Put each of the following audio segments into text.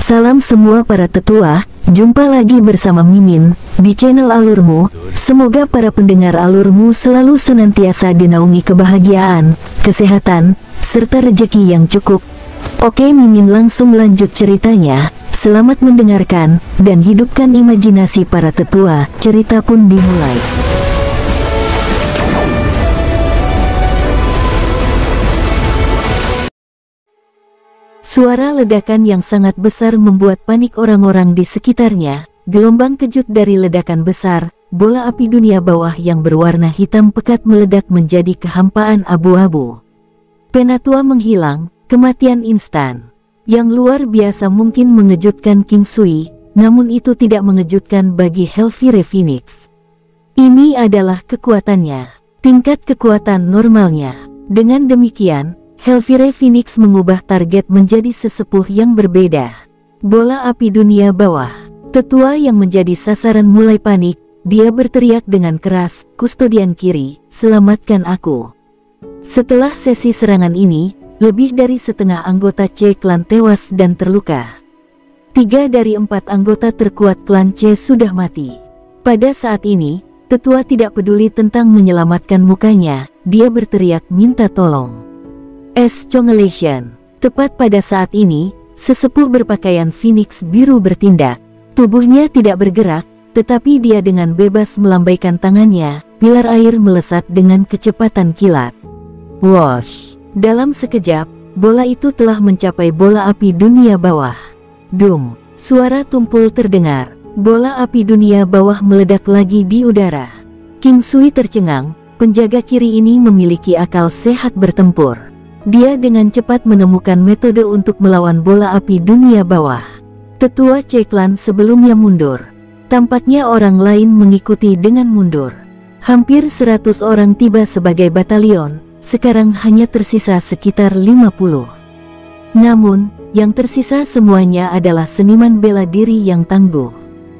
Salam semua para tetua, jumpa lagi bersama Mimin di channel Alurmu. Semoga para pendengar Alurmu selalu senantiasa dinaungi kebahagiaan, kesehatan, serta rezeki yang cukup. Oke, Mimin langsung lanjut ceritanya. Selamat mendengarkan dan hidupkan imajinasi para tetua. Cerita pun dimulai. Suara ledakan yang sangat besar membuat panik orang-orang di sekitarnya. Gelombang kejut dari ledakan besar, bola api dunia bawah yang berwarna hitam pekat meledak menjadi kehampaan abu-abu. Penatua menghilang, kematian instan. Yang luar biasa mungkin mengejutkan King Sui, namun itu tidak mengejutkan bagi Hellfire Phoenix. Ini adalah kekuatannya, tingkat kekuatan normalnya. Dengan demikian, Hellfire Phoenix mengubah target menjadi sesepuh yang berbeda. Bola api dunia bawah. Tetua yang menjadi sasaran mulai panik. Dia berteriak dengan keras, "Kustodian kiri, selamatkan aku." Setelah sesi serangan ini, lebih dari setengah anggota C klan tewas dan terluka. 3 dari 4 anggota terkuat klan C sudah mati. Pada saat ini, tetua tidak peduli tentang menyelamatkan mukanya. Dia berteriak minta tolong. Congratulations. Tepat pada saat ini, sesepuh berpakaian Phoenix biru bertindak. Tubuhnya tidak bergerak, tetapi dia dengan bebas melambaikan tangannya. Pilar air melesat dengan kecepatan kilat. Whoosh! Dalam sekejap, bola itu telah mencapai bola api dunia bawah. Dum! Suara tumpul terdengar. Bola api dunia bawah meledak lagi di udara. King Sui tercengang. Penjaga kiri ini memiliki akal sehat bertempur. Dia dengan cepat menemukan metode untuk melawan bola api dunia bawah. Tetua C klan sebelumnya mundur. Tampaknya orang lain mengikuti dengan mundur. Hampir 100 orang tiba sebagai batalion. Sekarang hanya tersisa sekitar 50. Namun, yang tersisa semuanya adalah seniman bela diri yang tangguh.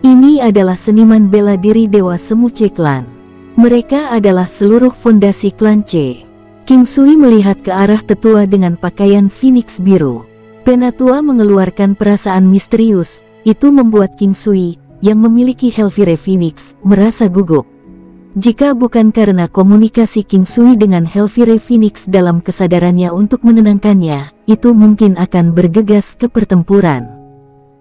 Ini adalah seniman bela diri Dewa Semu C klan. Mereka adalah seluruh fondasi klan C. King Sui melihat ke arah tetua dengan pakaian Phoenix biru. Penatua mengeluarkan perasaan misterius. Itu membuat King Sui, yang memiliki Hellfire Phoenix, merasa gugup. Jika bukan karena komunikasi King Sui dengan Hellfire Phoenix dalam kesadarannya untuk menenangkannya, itu mungkin akan bergegas ke pertempuran.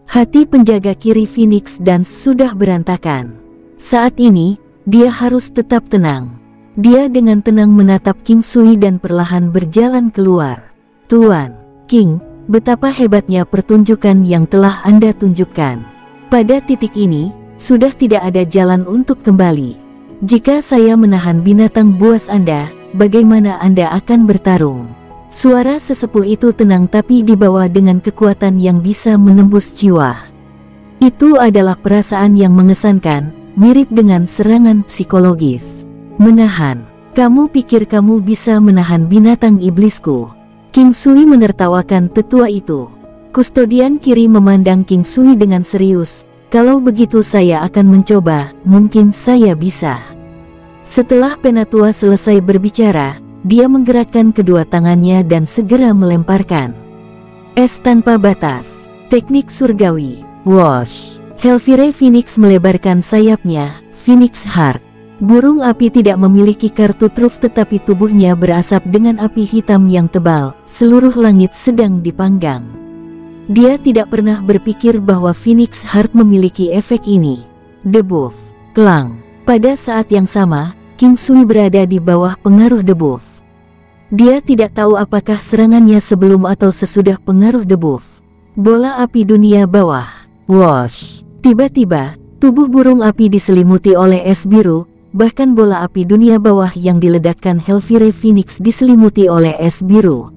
Hati penjaga kiri Phoenix dan sudah berantakan. Saat ini, dia harus tetap tenang. Dia dengan tenang menatap King Sui dan perlahan berjalan keluar. "Tuan, King, betapa hebatnya pertunjukan yang telah Anda tunjukkan. Pada titik ini, sudah tidak ada jalan untuk kembali. Jika saya menahan binatang buas Anda, bagaimana Anda akan bertarung?" Suara sesepuh itu tenang tapi dibawa dengan kekuatan yang bisa menembus jiwa. Itu adalah perasaan yang mengesankan, mirip dengan serangan psikologis. "Menahan? Kamu pikir kamu bisa menahan binatang iblisku?" King Sui menertawakan tetua itu. Kustodian kiri memandang King Sui dengan serius. "Kalau begitu saya akan mencoba, mungkin saya bisa." Setelah penatua selesai berbicara, dia menggerakkan kedua tangannya dan segera melemparkan es tanpa batas. Teknik surgawi. Whoosh! Hellfire Phoenix melebarkan sayapnya. Phoenix Heart. Burung api tidak memiliki kartu truf tetapi tubuhnya berasap dengan api hitam yang tebal. Seluruh langit sedang dipanggang. Dia tidak pernah berpikir bahwa Phoenix Heart memiliki efek ini. Debuff. Klang. Pada saat yang sama, King Sui berada di bawah pengaruh debuff. Dia tidak tahu apakah serangannya sebelum atau sesudah pengaruh debuff. Bola api dunia bawah. Whoosh! Tiba-tiba, tubuh burung api diselimuti oleh es biru. Bahkan bola api dunia bawah yang diledakkan Hellfire Phoenix diselimuti oleh es biru.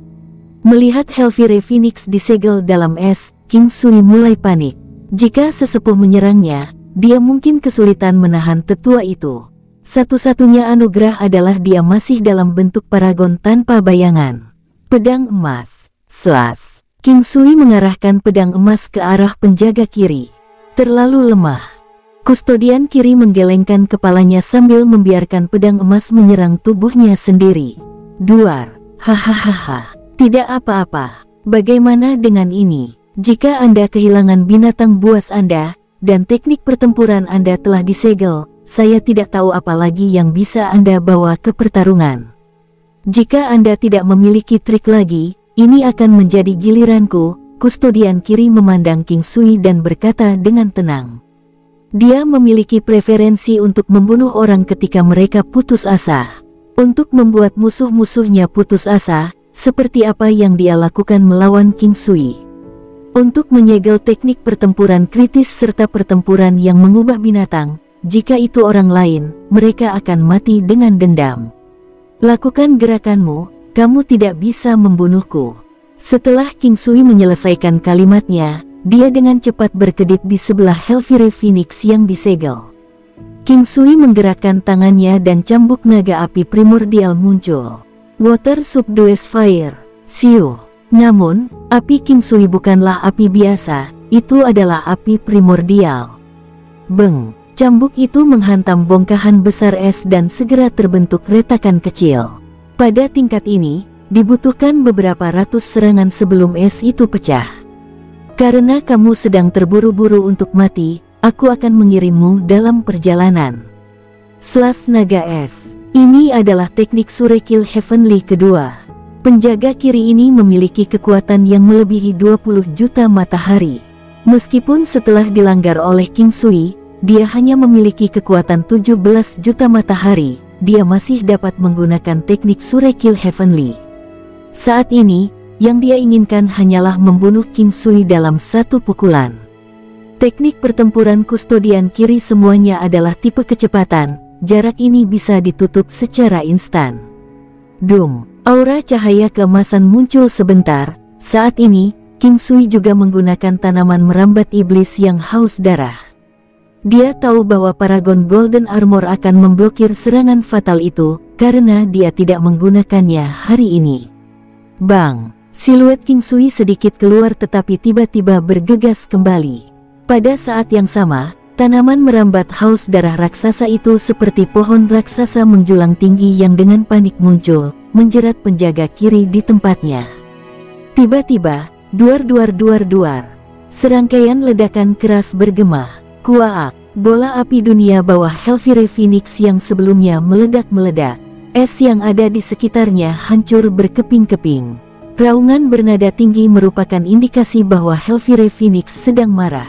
Melihat Hellfire Phoenix disegel dalam es, King Sui mulai panik. Jika sesepuh menyerangnya, dia mungkin kesulitan menahan tetua itu. Satu-satunya anugerah adalah dia masih dalam bentuk paragon tanpa bayangan. Pedang emas. Slash. King Sui mengarahkan pedang emas ke arah penjaga kiri. Terlalu lemah. Kustodian kiri menggelengkan kepalanya sambil membiarkan pedang emas menyerang tubuhnya sendiri. Duar. Hahaha. Tidak apa-apa. Bagaimana dengan ini? Jika Anda kehilangan binatang buas Anda, dan teknik pertempuran Anda telah disegel, saya tidak tahu apa lagi yang bisa Anda bawa ke pertarungan. Jika Anda tidak memiliki trik lagi, ini akan menjadi giliranku. Kustodian kiri memandang King Sui dan berkata dengan tenang. Dia memiliki preferensi untuk membunuh orang ketika mereka putus asa. Untuk membuat musuh-musuhnya putus asa, seperti apa yang dia lakukan melawan King Sui. Untuk menyegel teknik pertempuran kritis serta pertempuran yang mengubah binatang, jika itu orang lain, mereka akan mati dengan dendam. Lakukan gerakanmu, kamu tidak bisa membunuhku. Setelah King Sui menyelesaikan kalimatnya, dia dengan cepat berkedip di sebelah Hellfire Phoenix yang disegel. King Sui menggerakkan tangannya dan cambuk naga api primordial muncul. Water subdues fire, siu. Namun, api King Sui bukanlah api biasa, itu adalah api primordial. Beng, cambuk itu menghantam bongkahan besar es dan segera terbentuk retakan kecil. Pada tingkat ini, dibutuhkan beberapa ratus serangan sebelum es itu pecah. Karena kamu sedang terburu-buru untuk mati, aku akan mengirimmu dalam perjalanan. Slash naga es. Ini adalah teknik Surekil Heavenly kedua. Penjaga kiri ini memiliki kekuatan yang melebihi 20 juta matahari. Meskipun setelah dilanggar oleh King Sui, dia hanya memiliki kekuatan 17 juta matahari, dia masih dapat menggunakan teknik Surekil Heavenly. Saat ini, yang dia inginkan hanyalah membunuh King Sui dalam satu pukulan. Teknik pertempuran kustodian kiri semuanya adalah tipe kecepatan, jarak ini bisa ditutup secara instan. Doom. Aura cahaya keemasan muncul sebentar. Saat ini, King Sui juga menggunakan tanaman merambat iblis yang haus darah. Dia tahu bahwa Paragon Golden Armor akan memblokir serangan fatal itu, karena dia tidak menggunakannya hari ini. Bang! Siluet King Sui sedikit keluar tetapi tiba-tiba bergegas kembali. Pada saat yang sama, tanaman merambat haus darah raksasa itu seperti pohon raksasa menjulang tinggi yang dengan panik muncul, menjerat penjaga kiri di tempatnya. Tiba-tiba, duar. Serangkaian ledakan keras bergema. Kuaak, bola api dunia bawah Hellfire Phoenix yang sebelumnya meledak-meledak. Es yang ada di sekitarnya hancur berkeping-keping. Raungan bernada tinggi merupakan indikasi bahwa Hellfire Phoenix sedang marah.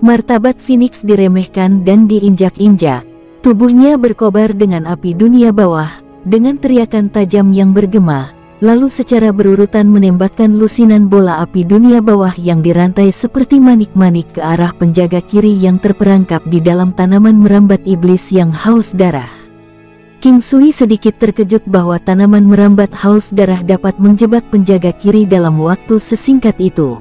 Martabat Phoenix diremehkan dan diinjak-injak. Tubuhnya berkobar dengan api dunia bawah, dengan teriakan tajam yang bergema, lalu secara berurutan menembakkan lusinan bola api dunia bawah yang dirantai seperti manik-manik ke arah penjaga kiri yang terperangkap di dalam tanaman merambat iblis yang haus darah. King Sui sedikit terkejut bahwa tanaman merambat haus darah dapat menjebak penjaga kiri dalam waktu sesingkat itu.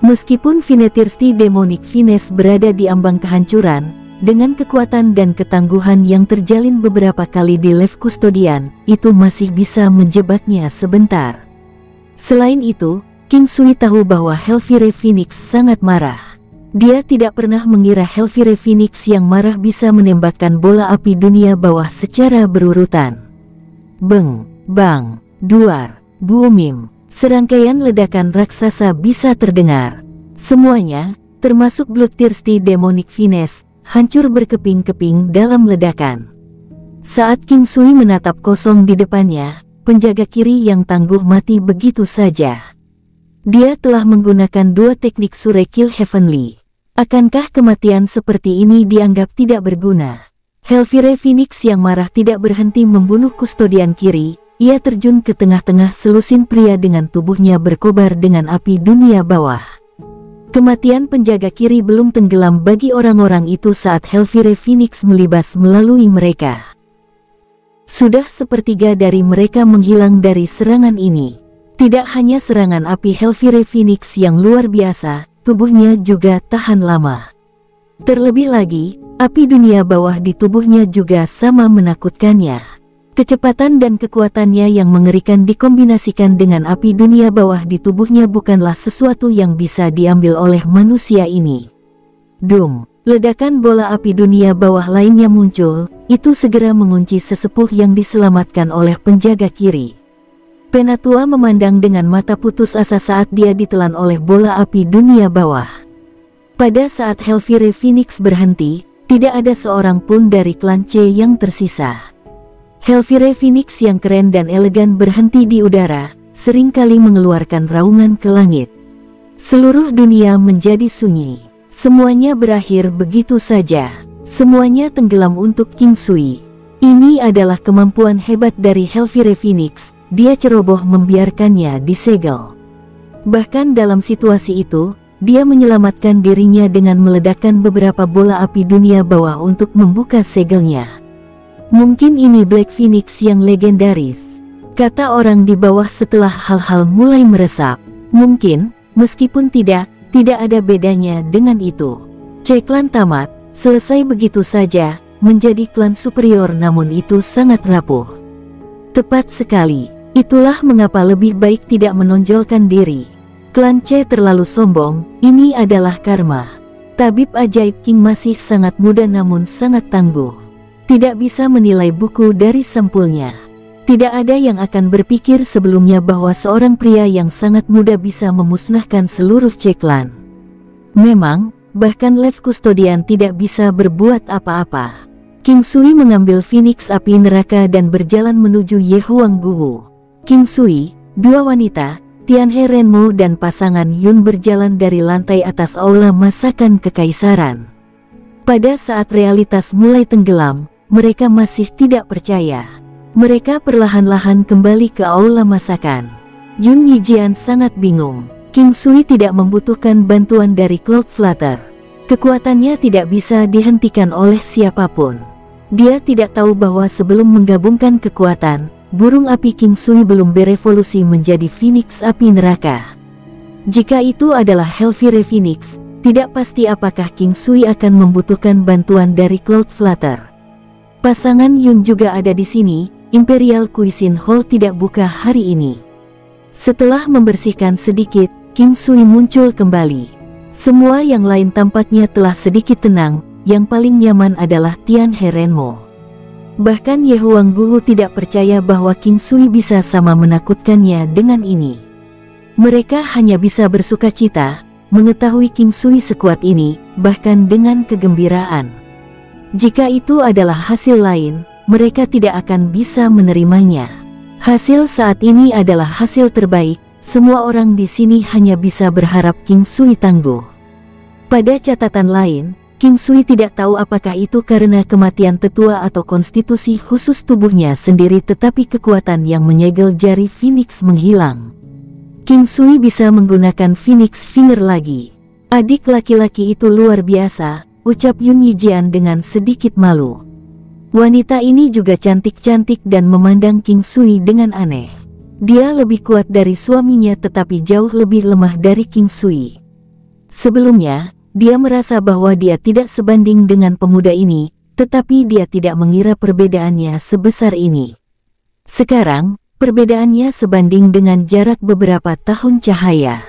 Meskipun Finetirsti Demonic Finesse berada di ambang kehancuran, dengan kekuatan dan ketangguhan yang terjalin beberapa kali di Left Custodian, itu masih bisa menjebaknya sebentar. Selain itu, King Sui tahu bahwa Hellfire Phoenix sangat marah. Dia tidak pernah mengira Hellfire Phoenix yang marah bisa menembakkan bola api dunia bawah secara berurutan. Beng, bang, duar, boomim, serangkaian ledakan raksasa bisa terdengar. Semuanya, termasuk Bloodthirsty Demonic Finesse, hancur berkeping-keping dalam ledakan. Saat King Sui menatap kosong di depannya, penjaga kiri yang tangguh mati begitu saja. Dia telah menggunakan dua teknik Surekil Heavenly. Akankah kematian seperti ini dianggap tidak berguna? Hellfire Phoenix yang marah tidak berhenti membunuh kustodian kiri. Ia terjun ke tengah-tengah selusin pria dengan tubuhnya berkobar dengan api dunia bawah. Kematian penjaga kiri belum tenggelam bagi orang-orang itu saat Hellfire Phoenix melibas melalui mereka. Sudah sepertiga dari mereka menghilang dari serangan ini. Tidak hanya serangan api Hellfire Phoenix yang luar biasa, tubuhnya juga tahan lama. Terlebih lagi, api dunia bawah di tubuhnya juga sama menakutkannya. Kecepatan dan kekuatannya yang mengerikan dikombinasikan dengan api dunia bawah di tubuhnya bukanlah sesuatu yang bisa diambil oleh manusia ini. Dum, ledakan bola api dunia bawah lainnya muncul, itu segera mengunci sesepuh yang diselamatkan oleh penjaga kiri. Penatua memandang dengan mata putus asa saat dia ditelan oleh bola api dunia bawah. Pada saat Hellfire Phoenix berhenti, tidak ada seorang pun dari klan C yang tersisa. Hellfire Phoenix yang keren dan elegan berhenti di udara, seringkali mengeluarkan raungan ke langit. Seluruh dunia menjadi sunyi. Semuanya berakhir begitu saja. Semuanya tenggelam untuk King Sui. Ini adalah kemampuan hebat dari Hellfire Phoenix. Dia ceroboh membiarkannya disegel. Bahkan dalam situasi itu, dia menyelamatkan dirinya dengan meledakkan beberapa bola api dunia bawah untuk membuka segelnya. Mungkin ini Black Phoenix yang legendaris, kata orang di bawah setelah hal-hal mulai meresap. Mungkin, meskipun tidak ada bedanya dengan itu. C-Klan tamat, selesai begitu saja, menjadi klan superior namun itu sangat rapuh. Tepat sekali. Itulah mengapa lebih baik tidak menonjolkan diri. Klan C terlalu sombong, ini adalah karma. Tabib ajaib King masih sangat muda namun sangat tangguh. Tidak bisa menilai buku dari sampulnya. Tidak ada yang akan berpikir sebelumnya bahwa seorang pria yang sangat muda bisa memusnahkan seluruh C-Klan. Memang, bahkan Lev Custodian tidak bisa berbuat apa-apa. King Sui mengambil Phoenix api neraka dan berjalan menuju Yehuang Guwu. King Sui, dua wanita, Tianhe Renmo dan pasangan Yun berjalan dari lantai atas aula masakan kekaisaran. Pada saat realitas mulai tenggelam, mereka masih tidak percaya. Mereka perlahan-lahan kembali ke aula masakan. Yun Yijian sangat bingung. King Sui tidak membutuhkan bantuan dari Cloud Flutter. Kekuatannya tidak bisa dihentikan oleh siapapun. Dia tidak tahu bahwa sebelum menggabungkan kekuatan, burung api King Sui belum berevolusi menjadi Phoenix api neraka. Jika itu adalah Hellfire Phoenix, tidak pasti apakah King Sui akan membutuhkan bantuan dari Cloud Flutter. Pasangan Yun juga ada di sini. Imperial Cuisine Hall tidak buka hari ini. Setelah membersihkan sedikit, King Sui muncul kembali. Semua yang lain tampaknya telah sedikit tenang. Yang paling nyaman adalah Tianhe Renmo. Bahkan Yehuang Guwu tidak percaya bahwa King Sui bisa sama menakutkannya dengan ini. Mereka hanya bisa bersuka cita, mengetahui King Sui sekuat ini, bahkan dengan kegembiraan. Jika itu adalah hasil lain, mereka tidak akan bisa menerimanya. Hasil saat ini adalah hasil terbaik, semua orang di sini hanya bisa berharap King Sui tangguh. Pada catatan lain, King Sui tidak tahu apakah itu karena kematian tetua atau konstitusi khusus tubuhnya sendiri, tetapi kekuatan yang menyegel jari Phoenix menghilang. King Sui bisa menggunakan Phoenix Finger lagi. Adik laki-laki itu luar biasa, ucap Yun Yijian dengan sedikit malu. Wanita ini juga cantik-cantik dan memandang King Sui dengan aneh. Dia lebih kuat dari suaminya tetapi jauh lebih lemah dari King Sui. Sebelumnya, dia merasa bahwa dia tidak sebanding dengan pemuda ini, tetapi dia tidak mengira perbedaannya sebesar ini. Sekarang, perbedaannya sebanding dengan jarak beberapa tahun cahaya.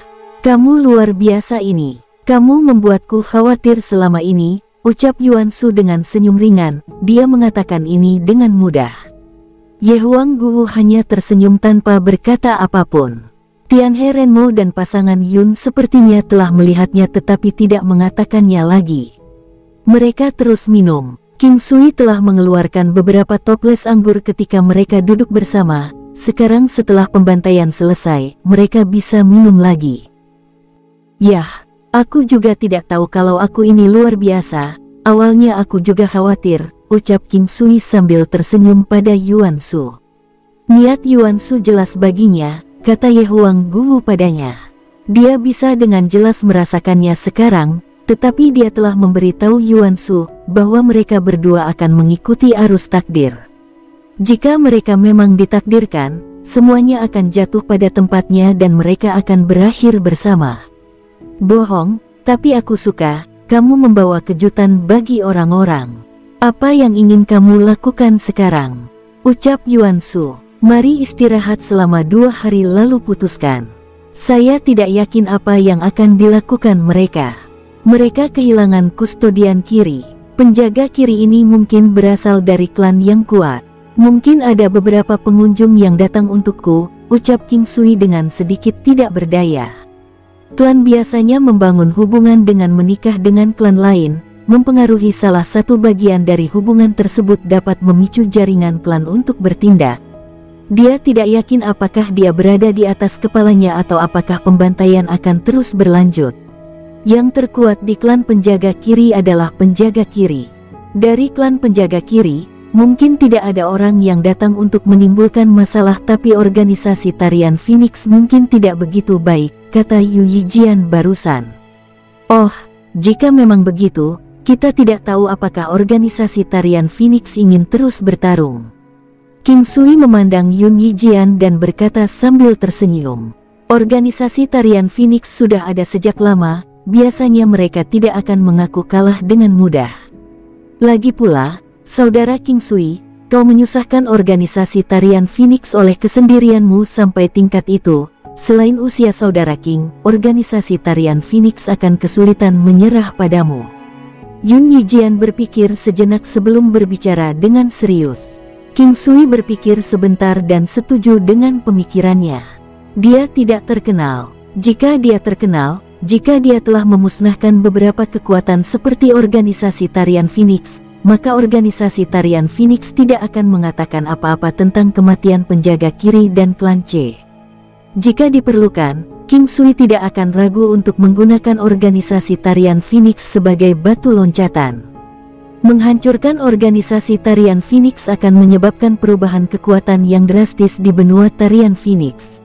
Kamu luar biasa ini. Kamu membuatku khawatir selama ini, ucap Yuan Shu dengan senyum ringan. Dia mengatakan ini dengan mudah. Yehuang Guwu hanya tersenyum tanpa berkata apapun. Tianhe Renmo dan pasangan Yun sepertinya telah melihatnya tetapi tidak mengatakannya lagi. Mereka terus minum. King Sui telah mengeluarkan beberapa toples anggur ketika mereka duduk bersama. Sekarang setelah pembantaian selesai, mereka bisa minum lagi. Yah, aku juga tidak tahu kalau aku ini luar biasa. Awalnya aku juga khawatir, ucap King Sui sambil tersenyum pada Yuan Shu. Niat Yuan Shu jelas baginya, kata Yehuang Guwu padanya. Dia bisa dengan jelas merasakannya sekarang, tetapi dia telah memberitahu Yuan Shu bahwa mereka berdua akan mengikuti arus takdir. Jika mereka memang ditakdirkan, semuanya akan jatuh pada tempatnya dan mereka akan berakhir bersama. Bohong, tapi aku suka, kamu membawa kejutan bagi orang-orang. Apa yang ingin kamu lakukan sekarang? Ucap Yuan Shu. Mari istirahat selama 2 hari lalu putuskan. Saya tidak yakin apa yang akan dilakukan mereka. Mereka kehilangan kustodian kiri. Penjaga kiri ini mungkin berasal dari klan yang kuat. Mungkin ada beberapa pengunjung yang datang untukku, ucap King Sui dengan sedikit tidak berdaya. Klan biasanya membangun hubungan dengan menikah dengan klan lain, mempengaruhi salah satu bagian dari hubungan tersebut dapat memicu jaringan klan untuk bertindak. Dia tidak yakin apakah dia berada di atas kepalanya atau apakah pembantaian akan terus berlanjut. Yang terkuat di klan penjaga kiri adalah penjaga kiri. Dari klan penjaga kiri, mungkin tidak ada orang yang datang untuk menimbulkan masalah, tapi organisasi tarian Phoenix mungkin tidak begitu baik, kata Yu Yijian barusan. Oh, jika memang begitu, kita tidak tahu apakah organisasi tarian Phoenix ingin terus bertarung. King Sui memandang Yun Yijian dan berkata sambil tersenyum. Organisasi tarian Phoenix sudah ada sejak lama, biasanya mereka tidak akan mengaku kalah dengan mudah. Lagi pula, saudara King Sui, kau menyusahkan organisasi tarian Phoenix oleh kesendirianmu sampai tingkat itu. Selain usia saudara King, organisasi tarian Phoenix akan kesulitan menyerah padamu. Yun Yijian berpikir sejenak sebelum berbicara dengan serius. King Sui berpikir sebentar dan setuju dengan pemikirannya. Dia tidak terkenal. Jika dia terkenal, jika dia telah memusnahkan beberapa kekuatan seperti organisasi tarian Phoenix, maka organisasi tarian Phoenix tidak akan mengatakan apa-apa tentang kematian penjaga kiri dan klan C. Jika diperlukan, King Sui tidak akan ragu untuk menggunakan organisasi tarian Phoenix sebagai batu loncatan. Menghancurkan organisasi tarian Phoenix akan menyebabkan perubahan kekuatan yang drastis di benua tarian Phoenix.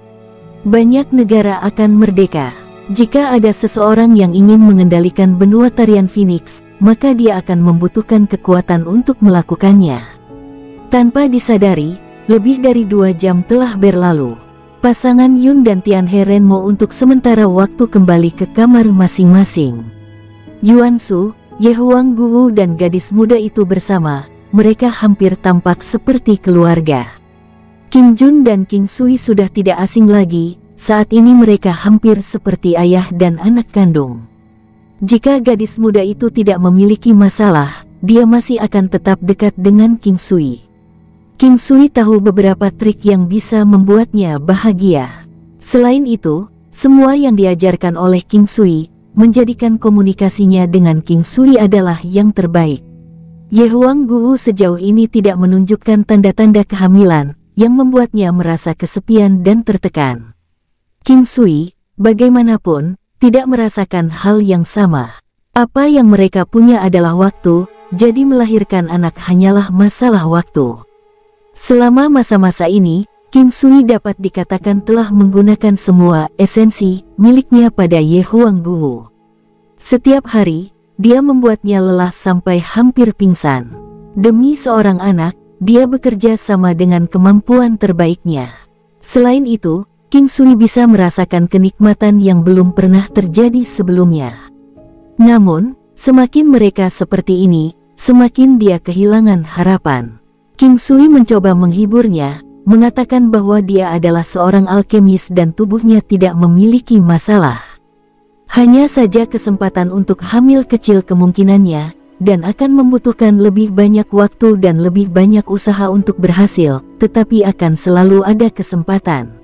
Banyak negara akan merdeka. Jika ada seseorang yang ingin mengendalikan benua tarian Phoenix, maka dia akan membutuhkan kekuatan untuk melakukannya. Tanpa disadari, lebih dari 2 jam telah berlalu. Pasangan Yun dan Tianhe Renmo untuk sementara waktu kembali ke kamar masing-masing. Yuan Shu, Ye Huang Guwu dan gadis muda itu bersama, mereka hampir tampak seperti keluarga. Kim Jun dan King Sui sudah tidak asing lagi, saat ini mereka hampir seperti ayah dan anak kandung. Jika gadis muda itu tidak memiliki masalah, dia masih akan tetap dekat dengan King Sui. King Sui tahu beberapa trik yang bisa membuatnya bahagia. Selain itu, semua yang diajarkan oleh King Sui menjadikan komunikasinya dengan King Sui adalah yang terbaik. Ye Huang Guwu sejauh ini tidak menunjukkan tanda-tanda kehamilan, yang membuatnya merasa kesepian dan tertekan. King Sui, bagaimanapun, tidak merasakan hal yang sama. Apa yang mereka punya adalah waktu, jadi melahirkan anak hanyalah masalah waktu. Selama masa-masa ini, King Sui dapat dikatakan telah menggunakan semua esensi miliknya pada Ye Huang Guwu. Setiap hari, dia membuatnya lelah sampai hampir pingsan. Demi seorang anak, dia bekerja sama dengan kemampuan terbaiknya. Selain itu, King Sui bisa merasakan kenikmatan yang belum pernah terjadi sebelumnya. Namun, semakin mereka seperti ini, semakin dia kehilangan harapan. King Sui mencoba menghiburnya, mengatakan bahwa dia adalah seorang alkemis dan tubuhnya tidak memiliki masalah. Hanya saja kesempatan untuk hamil kecil kemungkinannya, dan akan membutuhkan lebih banyak waktu dan lebih banyak usaha untuk berhasil, tetapi akan selalu ada kesempatan.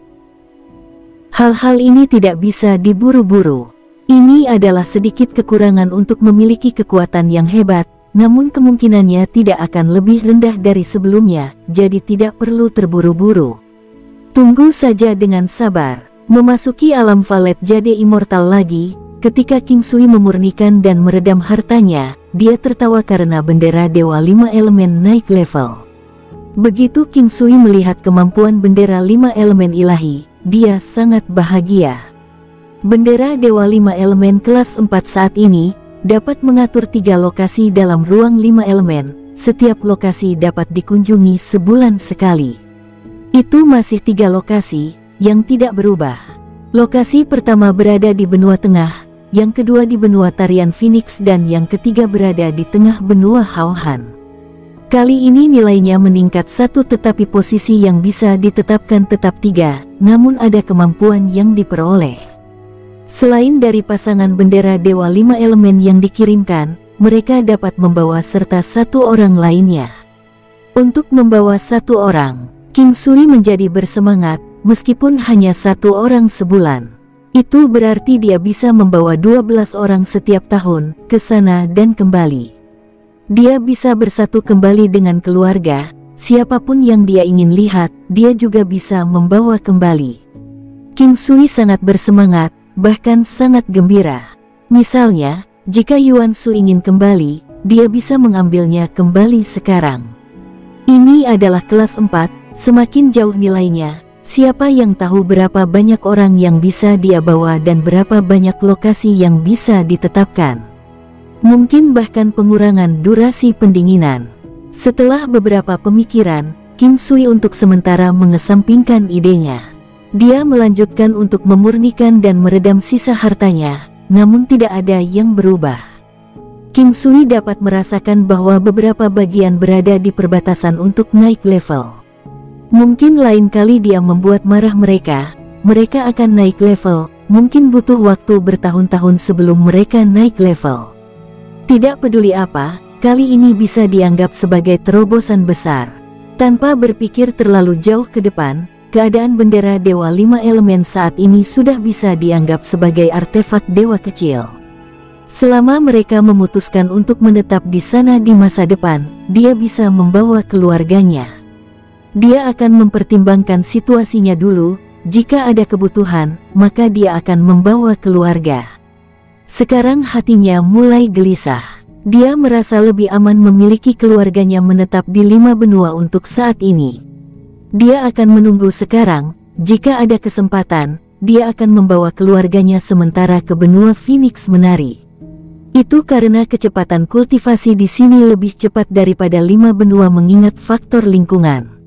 Hal-hal ini tidak bisa diburu-buru. Ini adalah sedikit kekurangan untuk memiliki kekuatan yang hebat, namun kemungkinannya tidak akan lebih rendah dari sebelumnya, jadi tidak perlu terburu-buru. Tunggu saja dengan sabar. Memasuki alam Valet Jade Immortal lagi, ketika King Sui memurnikan dan meredam hartanya, dia tertawa karena bendera Dewa 5 Elemen naik level. Begitu King Sui melihat kemampuan bendera 5 elemen ilahi, dia sangat bahagia. Bendera Dewa 5 Elemen kelas 4 saat ini dapat mengatur 3 lokasi dalam ruang 5 elemen, setiap lokasi dapat dikunjungi sebulan sekali. Itu masih 3 lokasi yang tidak berubah. Lokasi pertama berada di benua tengah, yang kedua di benua tarian Phoenix dan yang ketiga berada di tengah benua Haohan. Kali ini nilainya meningkat 1 tetapi posisi yang bisa ditetapkan tetap 3, namun ada kemampuan yang diperoleh. Selain dari pasangan bendera Dewa 5 Elemen yang dikirimkan, mereka dapat membawa serta 1 orang lainnya. Untuk membawa 1 orang, King Sui menjadi bersemangat, meskipun hanya 1 orang sebulan. Itu berarti dia bisa membawa 12 orang setiap tahun ke sana dan kembali. Dia bisa bersatu kembali dengan keluarga, siapapun yang dia ingin lihat, dia juga bisa membawa kembali. King Sui sangat bersemangat, bahkan sangat gembira. Misalnya, jika Yuan Shu ingin kembali, dia bisa mengambilnya kembali sekarang. Ini adalah kelas 4, semakin jauh nilainya. Siapa yang tahu berapa banyak orang yang bisa dia bawa dan berapa banyak lokasi yang bisa ditetapkan. Mungkin bahkan pengurangan durasi pendinginan. Setelah beberapa pemikiran, King Sui untuk sementara mengesampingkan idenya. Dia melanjutkan untuk memurnikan dan meredam sisa hartanya, namun tidak ada yang berubah. King Sui dapat merasakan bahwa beberapa bagian berada di perbatasan untuk naik level. Mungkin lain kali dia membuat marah mereka akan naik level, mungkin butuh waktu bertahun-tahun sebelum mereka naik level. Tidak peduli apa, kali ini bisa dianggap sebagai terobosan besar. Tanpa berpikir terlalu jauh ke depan, keadaan bendera Dewa 5 Elemen saat ini sudah bisa dianggap sebagai artefak dewa kecil. Selama mereka memutuskan untuk menetap di sana di masa depan, dia bisa membawa keluarganya. Dia akan mempertimbangkan situasinya dulu, jika ada kebutuhan, maka dia akan membawa keluarga. Sekarang hatinya mulai gelisah. Dia merasa lebih aman memiliki keluarganya menetap di 5 benua untuk saat ini. Dia akan menunggu sekarang, jika ada kesempatan, dia akan membawa keluarganya sementara ke benua Phoenix Menari. Itu karena kecepatan kultivasi di sini lebih cepat daripada 5 benua mengingat faktor lingkungan.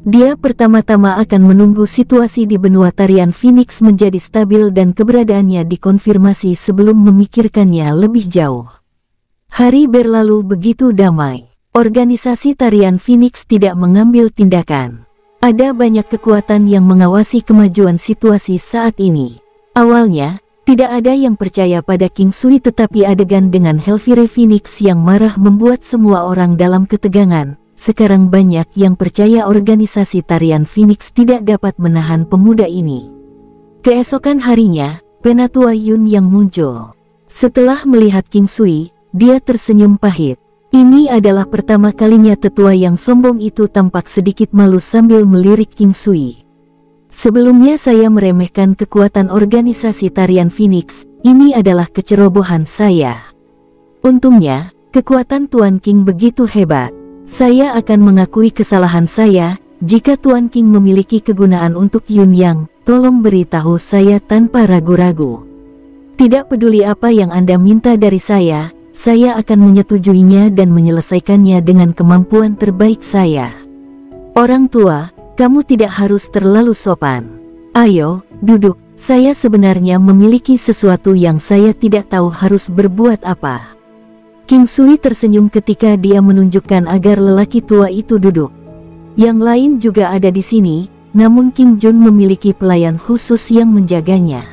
Dia pertama-tama akan menunggu situasi di benua tarian Phoenix menjadi stabil dan keberadaannya dikonfirmasi sebelum memikirkannya lebih jauh. Hari berlalu begitu damai. Organisasi tarian Phoenix tidak mengambil tindakan. Ada banyak kekuatan yang mengawasi kemajuan situasi saat ini. Awalnya, tidak ada yang percaya pada King Sui, tetapi adegan dengan Helvire Phoenix yang marah membuat semua orang dalam ketegangan. Sekarang banyak yang percaya organisasi tarian Phoenix tidak dapat menahan pemuda ini. Keesokan harinya, Penatua Yun yang muncul. Setelah melihat King Sui, dia tersenyum pahit. Ini adalah pertama kalinya tetua yang sombong itu tampak sedikit malu sambil melirik King Sui. Sebelumnya saya meremehkan kekuatan organisasi tarian Phoenix, ini adalah kecerobohan saya. Untungnya, kekuatan Tuan King begitu hebat. Saya akan mengakui kesalahan saya. Jika Tuan King memiliki kegunaan untuk Yun Yang, tolong beritahu saya tanpa ragu-ragu. Tidak peduli apa yang Anda minta dari saya akan menyetujuinya dan menyelesaikannya dengan kemampuan terbaik saya. Orang tua, kamu tidak harus terlalu sopan. Ayo, duduk. Saya sebenarnya memiliki sesuatu yang saya tidak tahu harus berbuat apa. King Sui tersenyum ketika dia menunjukkan agar lelaki tua itu duduk. Yang lain juga ada di sini, namun King Jun memiliki pelayan khusus yang menjaganya.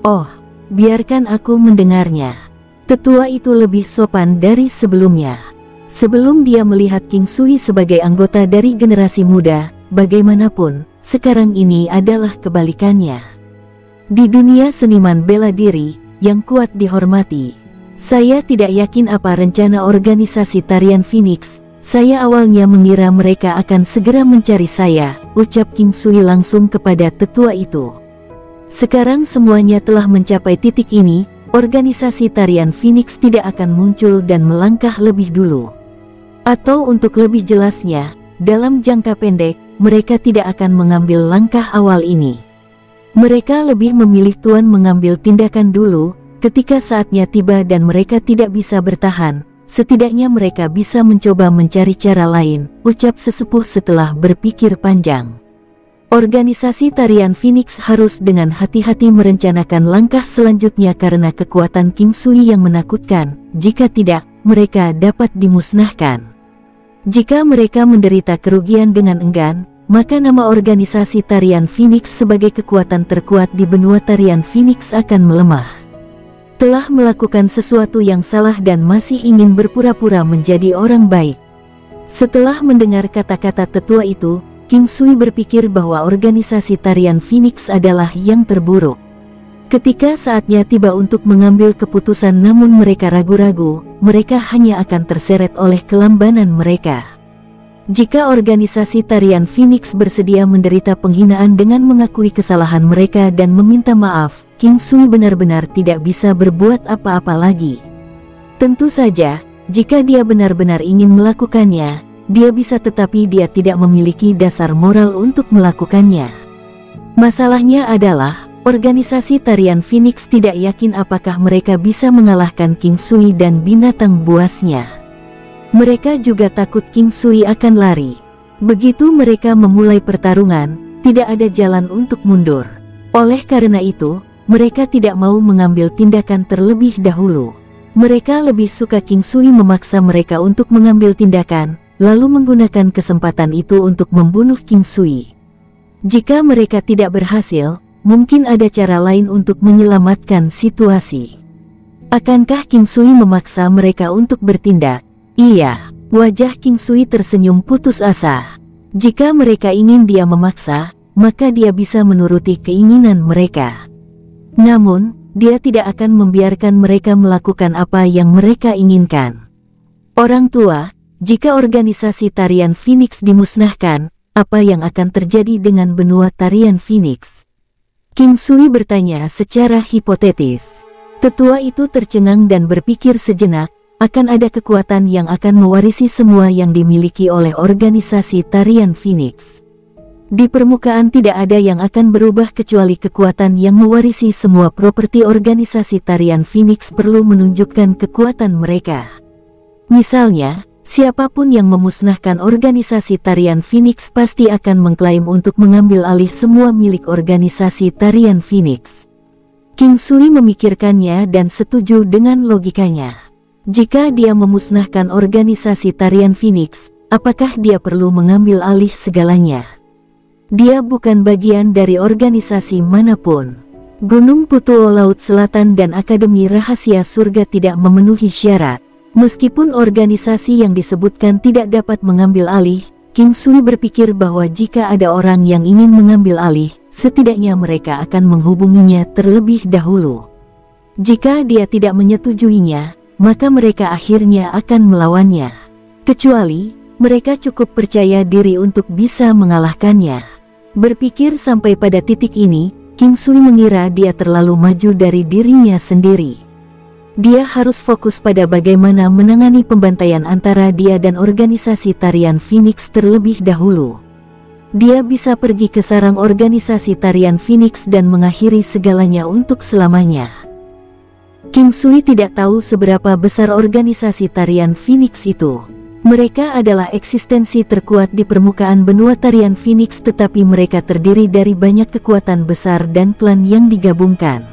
Oh, biarkan aku mendengarnya. Tetua itu lebih sopan dari sebelumnya. Sebelum dia melihat King Sui sebagai anggota dari generasi muda, bagaimanapun, sekarang ini adalah kebalikannya. Di dunia seniman bela diri, yang kuat dihormati. Saya tidak yakin apa rencana organisasi tarian Phoenix. Saya awalnya mengira mereka akan segera mencari saya, ucap King Sui langsung kepada tetua itu. Sekarang semuanya telah mencapai titik ini, organisasi tarian Phoenix tidak akan muncul dan melangkah lebih dulu. Atau untuk lebih jelasnya, dalam jangka pendek, mereka tidak akan mengambil langkah awal ini. Mereka lebih memilih Tuan mengambil tindakan dulu. Ketika saatnya tiba dan mereka tidak bisa bertahan, setidaknya mereka bisa mencoba mencari cara lain, ucap sesepuh setelah berpikir panjang. Organisasi tarian Phoenix harus dengan hati-hati merencanakan langkah selanjutnya karena kekuatan King Sui yang menakutkan. Jika tidak, mereka dapat dimusnahkan. Jika mereka menderita kerugian dengan enggan, maka nama organisasi tarian Phoenix sebagai kekuatan terkuat di benua tarian Phoenix akan melemah. Telah melakukan sesuatu yang salah dan masih ingin berpura-pura menjadi orang baik. Setelah mendengar kata-kata tetua itu, King Sui berpikir bahwa organisasi tarian Phoenix adalah yang terburuk. Ketika saatnya tiba untuk mengambil keputusan namun mereka ragu-ragu, mereka hanya akan terseret oleh kelambanan mereka. Jika organisasi tarian Phoenix bersedia menderita penghinaan dengan mengakui kesalahan mereka dan meminta maaf, King Sui benar-benar tidak bisa berbuat apa-apa lagi. Tentu saja, jika dia benar-benar ingin melakukannya, dia bisa, tetapi dia tidak memiliki dasar moral untuk melakukannya. Masalahnya adalah, organisasi tarian Phoenix tidak yakin apakah mereka bisa mengalahkan King Sui dan binatang buasnya. Mereka juga takut King Sui akan lari. Begitu mereka memulai pertarungan, tidak ada jalan untuk mundur. Oleh karena itu, mereka tidak mau mengambil tindakan terlebih dahulu. Mereka lebih suka King Sui memaksa mereka untuk mengambil tindakan, lalu menggunakan kesempatan itu untuk membunuh King Sui. Jika mereka tidak berhasil, mungkin ada cara lain untuk menyelamatkan situasi. Akankah King Sui memaksa mereka untuk bertindak? Iya, wajah King Sui tersenyum putus asa. Jika mereka ingin dia memaksa, maka dia bisa menuruti keinginan mereka. Namun, dia tidak akan membiarkan mereka melakukan apa yang mereka inginkan. Orang tua, jika organisasi tarian Phoenix dimusnahkan, apa yang akan terjadi dengan benua tarian Phoenix? King Sui bertanya secara hipotetis. Tetua itu tercengang dan berpikir sejenak, akan ada kekuatan yang akan mewarisi semua yang dimiliki oleh organisasi tarian Phoenix. Di permukaan tidak ada yang akan berubah kecuali kekuatan yang mewarisi semua properti organisasi tarian Phoenix perlu menunjukkan kekuatan mereka. Misalnya, siapapun yang memusnahkan organisasi tarian Phoenix pasti akan mengklaim untuk mengambil alih semua milik organisasi tarian Phoenix. King Sui memikirkannya dan setuju dengan logikanya. Jika dia memusnahkan organisasi tarian Phoenix, apakah dia perlu mengambil alih segalanya? Dia bukan bagian dari organisasi manapun. Gunung Putuo Laut Selatan dan Akademi Rahasia Surga tidak memenuhi syarat. Meskipun organisasi yang disebutkan tidak dapat mengambil alih, King Sui berpikir bahwa jika ada orang yang ingin mengambil alih, setidaknya mereka akan menghubunginya terlebih dahulu. Jika dia tidak menyetujuinya, maka mereka akhirnya akan melawannya. Kecuali, mereka cukup percaya diri untuk bisa mengalahkannya. Berpikir sampai pada titik ini, King Sui mengira dia terlalu maju dari dirinya sendiri. Dia harus fokus pada bagaimana menangani pembantaian antara dia dan organisasi tarian Phoenix terlebih dahulu. Dia bisa pergi ke sarang organisasi tarian Phoenix dan mengakhiri segalanya untuk selamanya. King Sui tidak tahu seberapa besar organisasi tarian Phoenix itu. Mereka adalah eksistensi terkuat di permukaan benua tarian Phoenix, tetapi mereka terdiri dari banyak kekuatan besar dan klan yang digabungkan.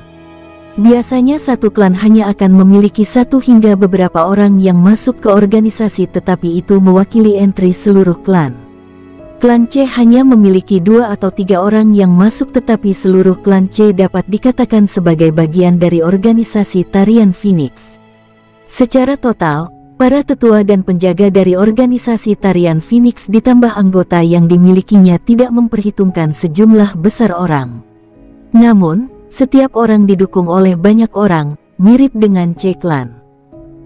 Biasanya satu klan hanya akan memiliki satu hingga beberapa orang yang masuk ke organisasi, tetapi itu mewakili entry seluruh klan. Klan C hanya memiliki 2 atau 3 orang yang masuk, tetapi seluruh klan C dapat dikatakan sebagai bagian dari organisasi tarian Phoenix. Secara total, para tetua dan penjaga dari organisasi tarian Phoenix ditambah anggota yang dimilikinya tidak memperhitungkan sejumlah besar orang. Namun, setiap orang didukung oleh banyak orang, mirip dengan C-Clan.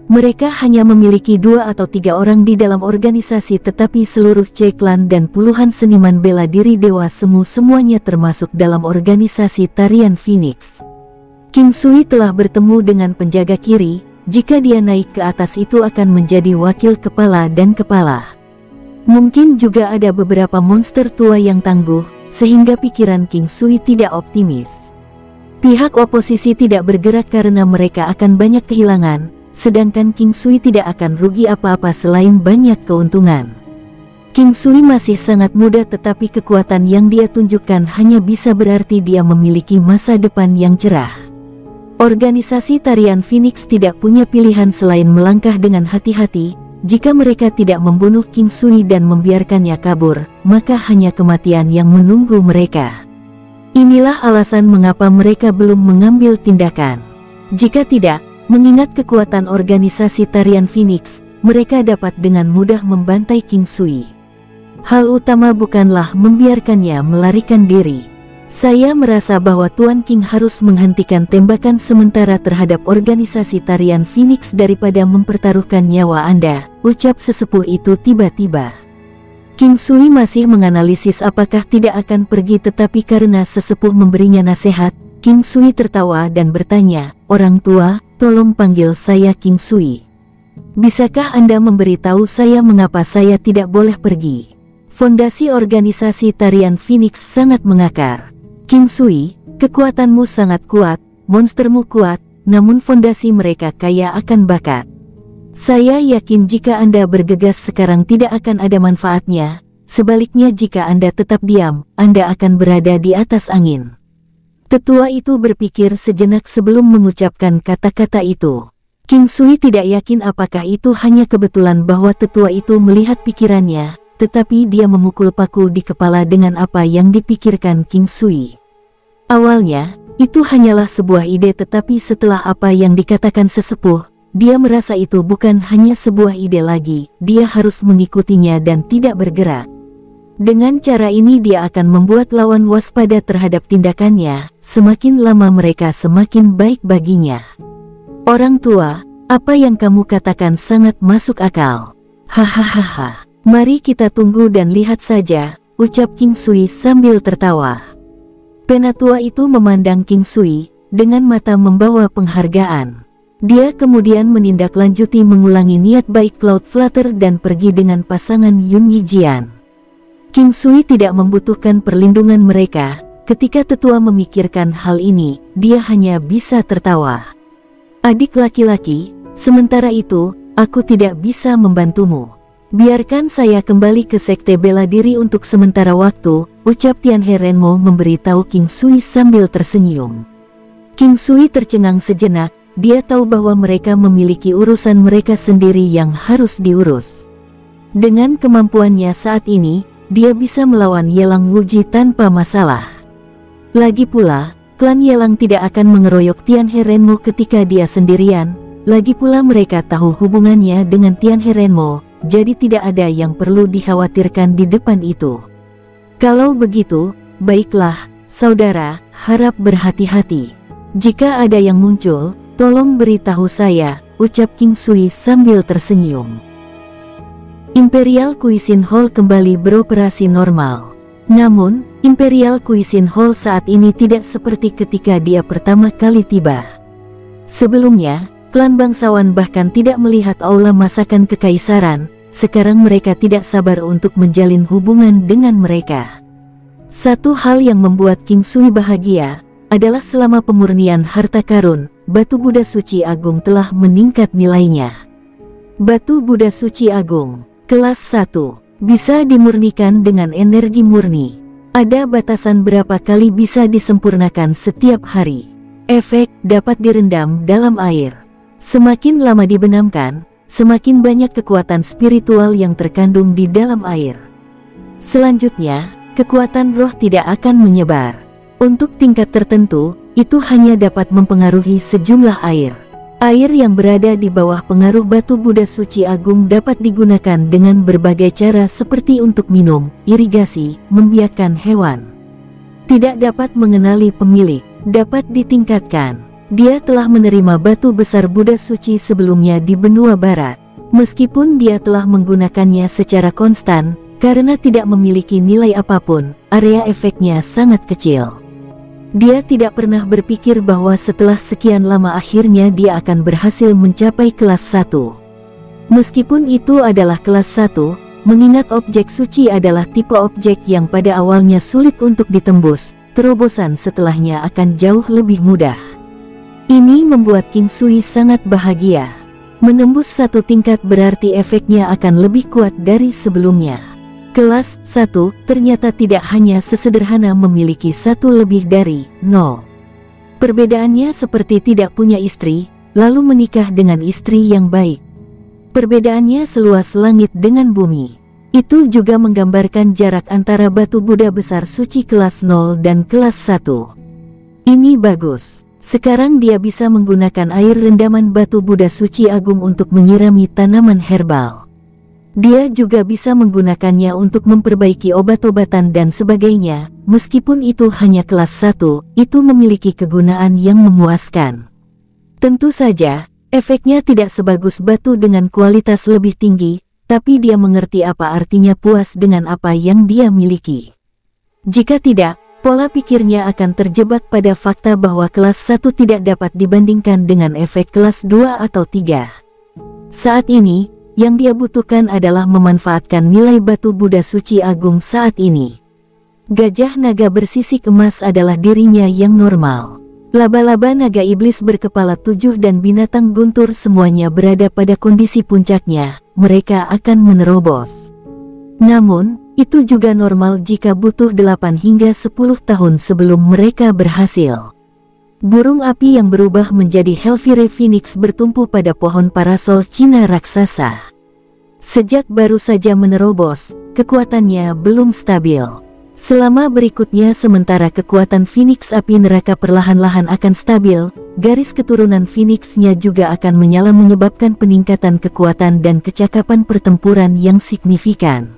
Mereka hanya memiliki 2 atau 3 orang di dalam organisasi, tetapi seluruh C-Clan dan puluhan seniman bela diri Dewa Semu semuanya termasuk dalam organisasi tarian Phoenix. King Sui telah bertemu dengan penjaga kiri. Jika dia naik ke atas itu akan menjadi wakil kepala dan kepala. Mungkin juga ada beberapa monster tua yang tangguh, sehingga pikiran King Sui tidak optimis. Pihak oposisi tidak bergerak karena mereka akan banyak kehilangan, sedangkan King Sui tidak akan rugi apa-apa selain banyak keuntungan. King Sui masih sangat muda, tetapi kekuatan yang dia tunjukkan hanya bisa berarti dia memiliki masa depan yang cerah. Organisasi tarian Phoenix tidak punya pilihan selain melangkah dengan hati-hati. Jika mereka tidak membunuh King Sui dan membiarkannya kabur, maka hanya kematian yang menunggu mereka. Inilah alasan mengapa mereka belum mengambil tindakan. Jika tidak, mengingat kekuatan organisasi tarian Phoenix, mereka dapat dengan mudah membantai King Sui. Hal utama bukanlah membiarkannya melarikan diri. Saya merasa bahwa Tuan King harus menghentikan tembakan sementara terhadap organisasi tarian Phoenix daripada mempertaruhkan nyawa Anda, ucap sesepuh itu tiba-tiba. King Sui masih menganalisis apakah tidak akan pergi, tetapi karena sesepuh memberinya nasihat, King Sui tertawa dan bertanya, "Orang tua, tolong panggil saya King Sui. Bisakah Anda memberitahu saya mengapa saya tidak boleh pergi?" Fondasi organisasi tarian Phoenix sangat mengakar. King Sui, kekuatanmu sangat kuat, monstermu kuat, namun fondasi mereka kaya akan bakat. Saya yakin jika Anda bergegas sekarang tidak akan ada manfaatnya, sebaliknya jika Anda tetap diam, Anda akan berada di atas angin. Tetua itu berpikir sejenak sebelum mengucapkan kata-kata itu. King Sui tidak yakin apakah itu hanya kebetulan bahwa tetua itu melihat pikirannya, tetapi dia memukul paku di kepala dengan apa yang dipikirkan King Sui. Awalnya, itu hanyalah sebuah ide, tetapi setelah apa yang dikatakan sesepuh, dia merasa itu bukan hanya sebuah ide lagi, dia harus mengikutinya dan tidak bergerak. Dengan cara ini dia akan membuat lawan waspada terhadap tindakannya, semakin lama mereka semakin baik baginya. Orang tua, apa yang kamu katakan sangat masuk akal. Hahaha. Mari kita tunggu dan lihat saja, ucap King Sui sambil tertawa. Penatua itu memandang King Sui dengan mata membawa penghargaan. Dia kemudian menindaklanjuti mengulangi niat baik Cloud Flutter dan pergi dengan pasangan Yun Yijian. King Sui tidak membutuhkan perlindungan mereka. Ketika tetua memikirkan hal ini, dia hanya bisa tertawa. Adik laki-laki, sementara itu, aku tidak bisa membantumu. Biarkan saya kembali ke sekte bela diri untuk sementara waktu, ucap Tianhe Renmo memberitahu King Sui sambil tersenyum. King Sui tercengang sejenak, dia tahu bahwa mereka memiliki urusan mereka sendiri yang harus diurus. Dengan kemampuannya saat ini, dia bisa melawan Yelang Wuji tanpa masalah. Lagi pula, klan Yelang tidak akan mengeroyok Tianhe Renmo ketika dia sendirian, lagi pula mereka tahu hubungannya dengan Tianhe Renmo. Jadi tidak ada yang perlu dikhawatirkan di depan itu. Kalau begitu, baiklah, saudara, harap berhati-hati. Jika ada yang muncul, tolong beritahu saya, ucap King Sui sambil tersenyum. Imperial Cuisine Hall kembali beroperasi normal. Namun, Imperial Cuisine Hall saat ini tidak seperti ketika dia pertama kali tiba. Sebelumnya, klan bangsawan bahkan tidak melihat aula masakan kekaisaran, sekarang mereka tidak sabar untuk menjalin hubungan dengan mereka. Satu hal yang membuat King Sui bahagia, adalah selama pemurnian harta karun, batu Buddha Suci Agung telah meningkat nilainya. Batu Buddha Suci Agung, kelas 1, bisa dimurnikan dengan energi murni. Ada batasan berapa kali bisa disempurnakan setiap hari. Efek dapat direndam dalam air. Semakin lama dibenamkan, semakin banyak kekuatan spiritual yang terkandung di dalam air. Selanjutnya, kekuatan roh tidak akan menyebar. Untuk tingkat tertentu, itu hanya dapat mempengaruhi sejumlah air. Air yang berada di bawah pengaruh batu Buddha Suci Agung dapat digunakan dengan berbagai cara seperti untuk minum, irigasi, membiakkan hewan. Tidak dapat mengenali pemilik, dapat ditingkatkan. Dia telah menerima batu besar Buddha Suci sebelumnya di benua barat. Meskipun dia telah menggunakannya secara konstan, karena tidak memiliki nilai apapun, area efeknya sangat kecil. Dia tidak pernah berpikir bahwa setelah sekian lama akhirnya dia akan berhasil mencapai kelas 1. Meskipun itu adalah kelas 1, mengingat objek suci adalah tipe objek yang pada awalnya sulit untuk ditembus, terobosan setelahnya akan jauh lebih mudah. Ini membuat King Sui sangat bahagia. Menembus satu tingkat berarti efeknya akan lebih kuat dari sebelumnya. Kelas 1 ternyata tidak hanya sesederhana memiliki satu lebih dari 0. Perbedaannya seperti tidak punya istri, lalu menikah dengan istri yang baik. Perbedaannya seluas langit dengan bumi. Itu juga menggambarkan jarak antara batu Buddha besar suci kelas 0 dan kelas 1. Ini bagus. Sekarang dia bisa menggunakan air rendaman batu Buddha Suci Agung untuk menyirami tanaman herbal. Dia juga bisa menggunakannya untuk memperbaiki obat-obatan dan sebagainya. Meskipun itu hanya kelas 1, itu memiliki kegunaan yang memuaskan. Tentu saja, efeknya tidak sebagus batu dengan kualitas lebih tinggi, tapi dia mengerti apa artinya puas dengan apa yang dia miliki. Jika tidak, pola pikirnya akan terjebak pada fakta bahwa kelas 1 tidak dapat dibandingkan dengan efek kelas 2 atau 3. Saat ini, yang dia butuhkan adalah memanfaatkan nilai batu Buddha suci agung saat ini. Gajah naga bersisik emas adalah dirinya yang normal. Laba-laba naga iblis berkepala 7 dan binatang guntur semuanya berada pada kondisi puncaknya, mereka akan menerobos. Namun, itu juga normal jika butuh 8 hingga 10 tahun sebelum mereka berhasil. Burung api yang berubah menjadi Helvire Phoenix bertumpu pada pohon parasol Cina raksasa. Sejak baru saja menerobos, kekuatannya belum stabil. Selama berikutnya sementara kekuatan Phoenix api neraka perlahan-lahan akan stabil, garis keturunan Phoenix-nya juga akan menyala menyebabkan peningkatan kekuatan dan kecakapan pertempuran yang signifikan.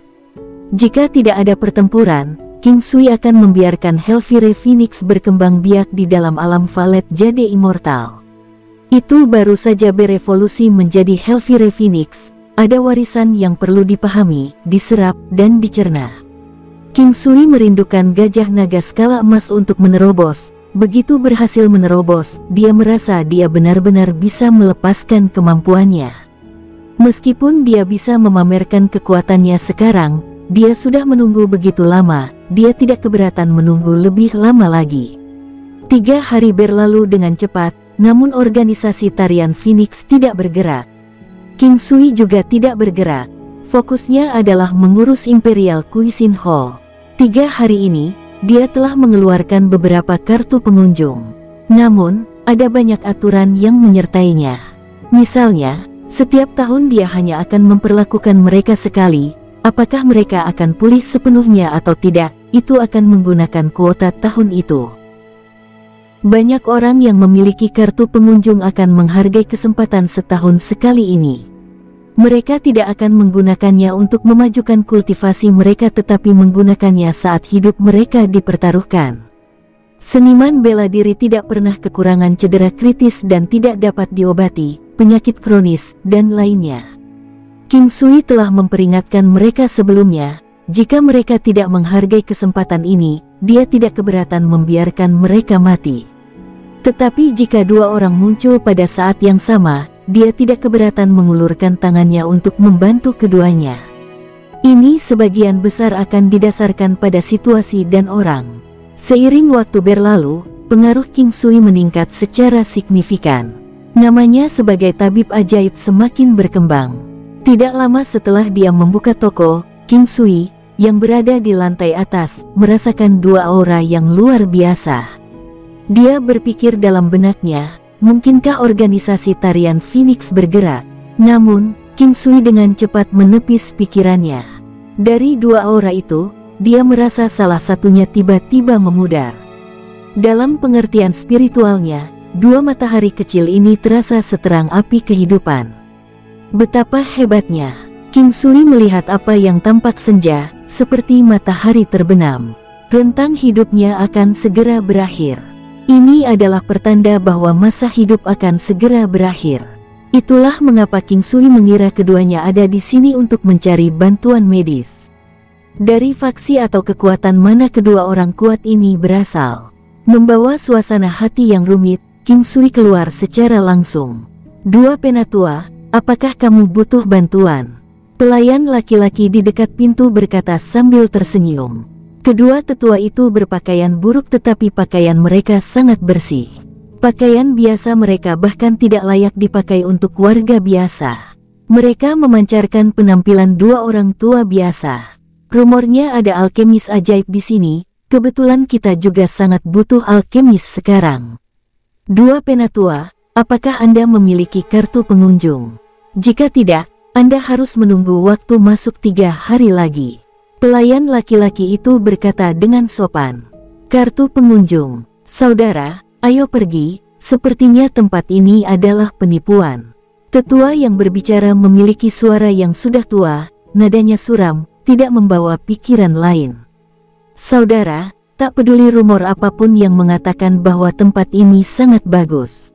Jika tidak ada pertempuran, King Sui akan membiarkan Helvire Phoenix berkembang biak di dalam alam Valet Jade Immortal. Itu baru saja berevolusi menjadi Helvire Phoenix, ada warisan yang perlu dipahami, diserap, dan dicerna. King Sui merindukan gajah naga skala emas untuk menerobos. Begitu berhasil menerobos, dia merasa dia benar-benar bisa melepaskan kemampuannya. Meskipun dia bisa memamerkan kekuatannya sekarang, dia sudah menunggu begitu lama, dia tidak keberatan menunggu lebih lama lagi. 3 hari berlalu dengan cepat, namun organisasi tarian Phoenix tidak bergerak. King Sui juga tidak bergerak. Fokusnya adalah mengurus Imperial Cuisine Hall. 3 hari ini, dia telah mengeluarkan beberapa kartu pengunjung. Namun, ada banyak aturan yang menyertainya. Misalnya, setiap tahun dia hanya akan memperlakukan mereka sekali. Apakah mereka akan pulih sepenuhnya atau tidak, itu akan menggunakan kuota tahun itu. Banyak orang yang memiliki kartu pengunjung akan menghargai kesempatan setahun sekali ini. Mereka tidak akan menggunakannya untuk memajukan kultivasi mereka tetapi menggunakannya saat hidup mereka dipertaruhkan. Seniman bela diri tidak pernah kekurangan cedera kritis dan tidak dapat diobati, penyakit kronis, dan lainnya. King Sui telah memperingatkan mereka sebelumnya, jika mereka tidak menghargai kesempatan ini, dia tidak keberatan membiarkan mereka mati. Tetapi jika 2 orang muncul pada saat yang sama, dia tidak keberatan mengulurkan tangannya untuk membantu keduanya. Ini sebagian besar akan didasarkan pada situasi dan orang. Seiring waktu berlalu, pengaruh King Sui meningkat secara signifikan. Namanya sebagai tabib ajaib semakin berkembang. Tidak lama setelah dia membuka toko, King Sui, yang berada di lantai atas, merasakan 2 aura yang luar biasa. Dia berpikir dalam benaknya, mungkinkah organisasi tarian Phoenix bergerak? Namun, King Sui dengan cepat menepis pikirannya. Dari 2 aura itu, dia merasa salah satunya tiba-tiba memudar. Dalam pengertian spiritualnya, 2 matahari kecil ini terasa seterang api kehidupan. Betapa hebatnya, King Sui melihat apa yang tampak senja, seperti matahari terbenam. Rentang hidupnya akan segera berakhir. Ini adalah pertanda bahwa masa hidup akan segera berakhir. Itulah mengapa King Sui mengira keduanya ada di sini untuk mencari bantuan medis. Dari faksi atau kekuatan mana kedua orang kuat ini berasal? Membawa suasana hati yang rumit, King Sui keluar secara langsung. 2 penatua, apakah kamu butuh bantuan? Pelayan laki-laki di dekat pintu berkata sambil tersenyum. Kedua tetua itu berpakaian buruk tetapi pakaian mereka sangat bersih. Pakaian biasa mereka bahkan tidak layak dipakai untuk warga biasa. Mereka memancarkan penampilan 2 orang tua biasa. Rumornya ada alkemis ajaib di sini, kebetulan kita juga sangat butuh alkemis sekarang. 2 penatua, apakah Anda memiliki kartu pengunjung? Jika tidak, Anda harus menunggu waktu masuk 3 hari lagi. Pelayan laki-laki itu berkata dengan sopan. Kartu pengunjung, saudara, ayo pergi, sepertinya tempat ini adalah penipuan. Tetua yang berbicara memiliki suara yang sudah tua, nadanya suram, tidak membawa pikiran lain. Saudara, tak peduli rumor apapun yang mengatakan bahwa tempat ini sangat bagus.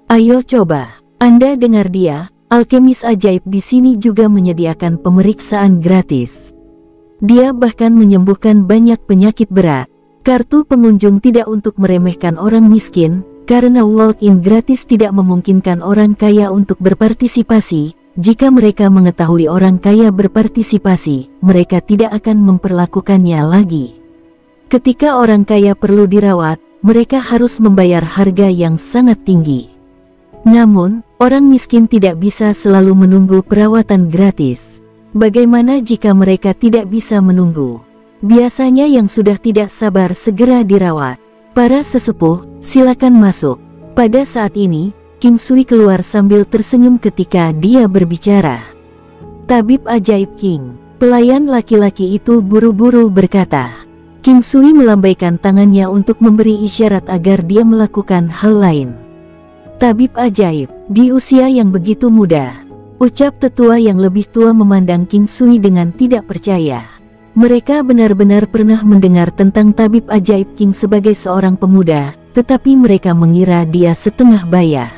Ayo coba. Anda dengar dia, alkemis ajaib di sini juga menyediakan pemeriksaan gratis. Dia bahkan menyembuhkan banyak penyakit berat. Kartu pengunjung tidak untuk meremehkan orang miskin, karena walk-in gratis tidak memungkinkan orang kaya untuk berpartisipasi. Jika mereka mengetahui orang kaya berpartisipasi, mereka tidak akan memperlakukannya lagi. Ketika orang kaya perlu dirawat, mereka harus membayar harga yang sangat tinggi. Namun, orang miskin tidak bisa selalu menunggu perawatan gratis. Bagaimana jika mereka tidak bisa menunggu? Biasanya yang sudah tidak sabar segera dirawat. Para sesepuh, silakan masuk. Pada saat ini, King Sui keluar sambil tersenyum ketika dia berbicara. Tabib ajaib King. Pelayan laki-laki itu buru-buru berkata. King Sui melambaikan tangannya untuk memberi isyarat agar dia melakukan hal lain. Tabib ajaib, di usia yang begitu muda, ucap tetua yang lebih tua memandang King Sui dengan tidak percaya. Mereka benar-benar pernah mendengar tentang tabib ajaib King sebagai seorang pemuda, tetapi mereka mengira dia setengah baya.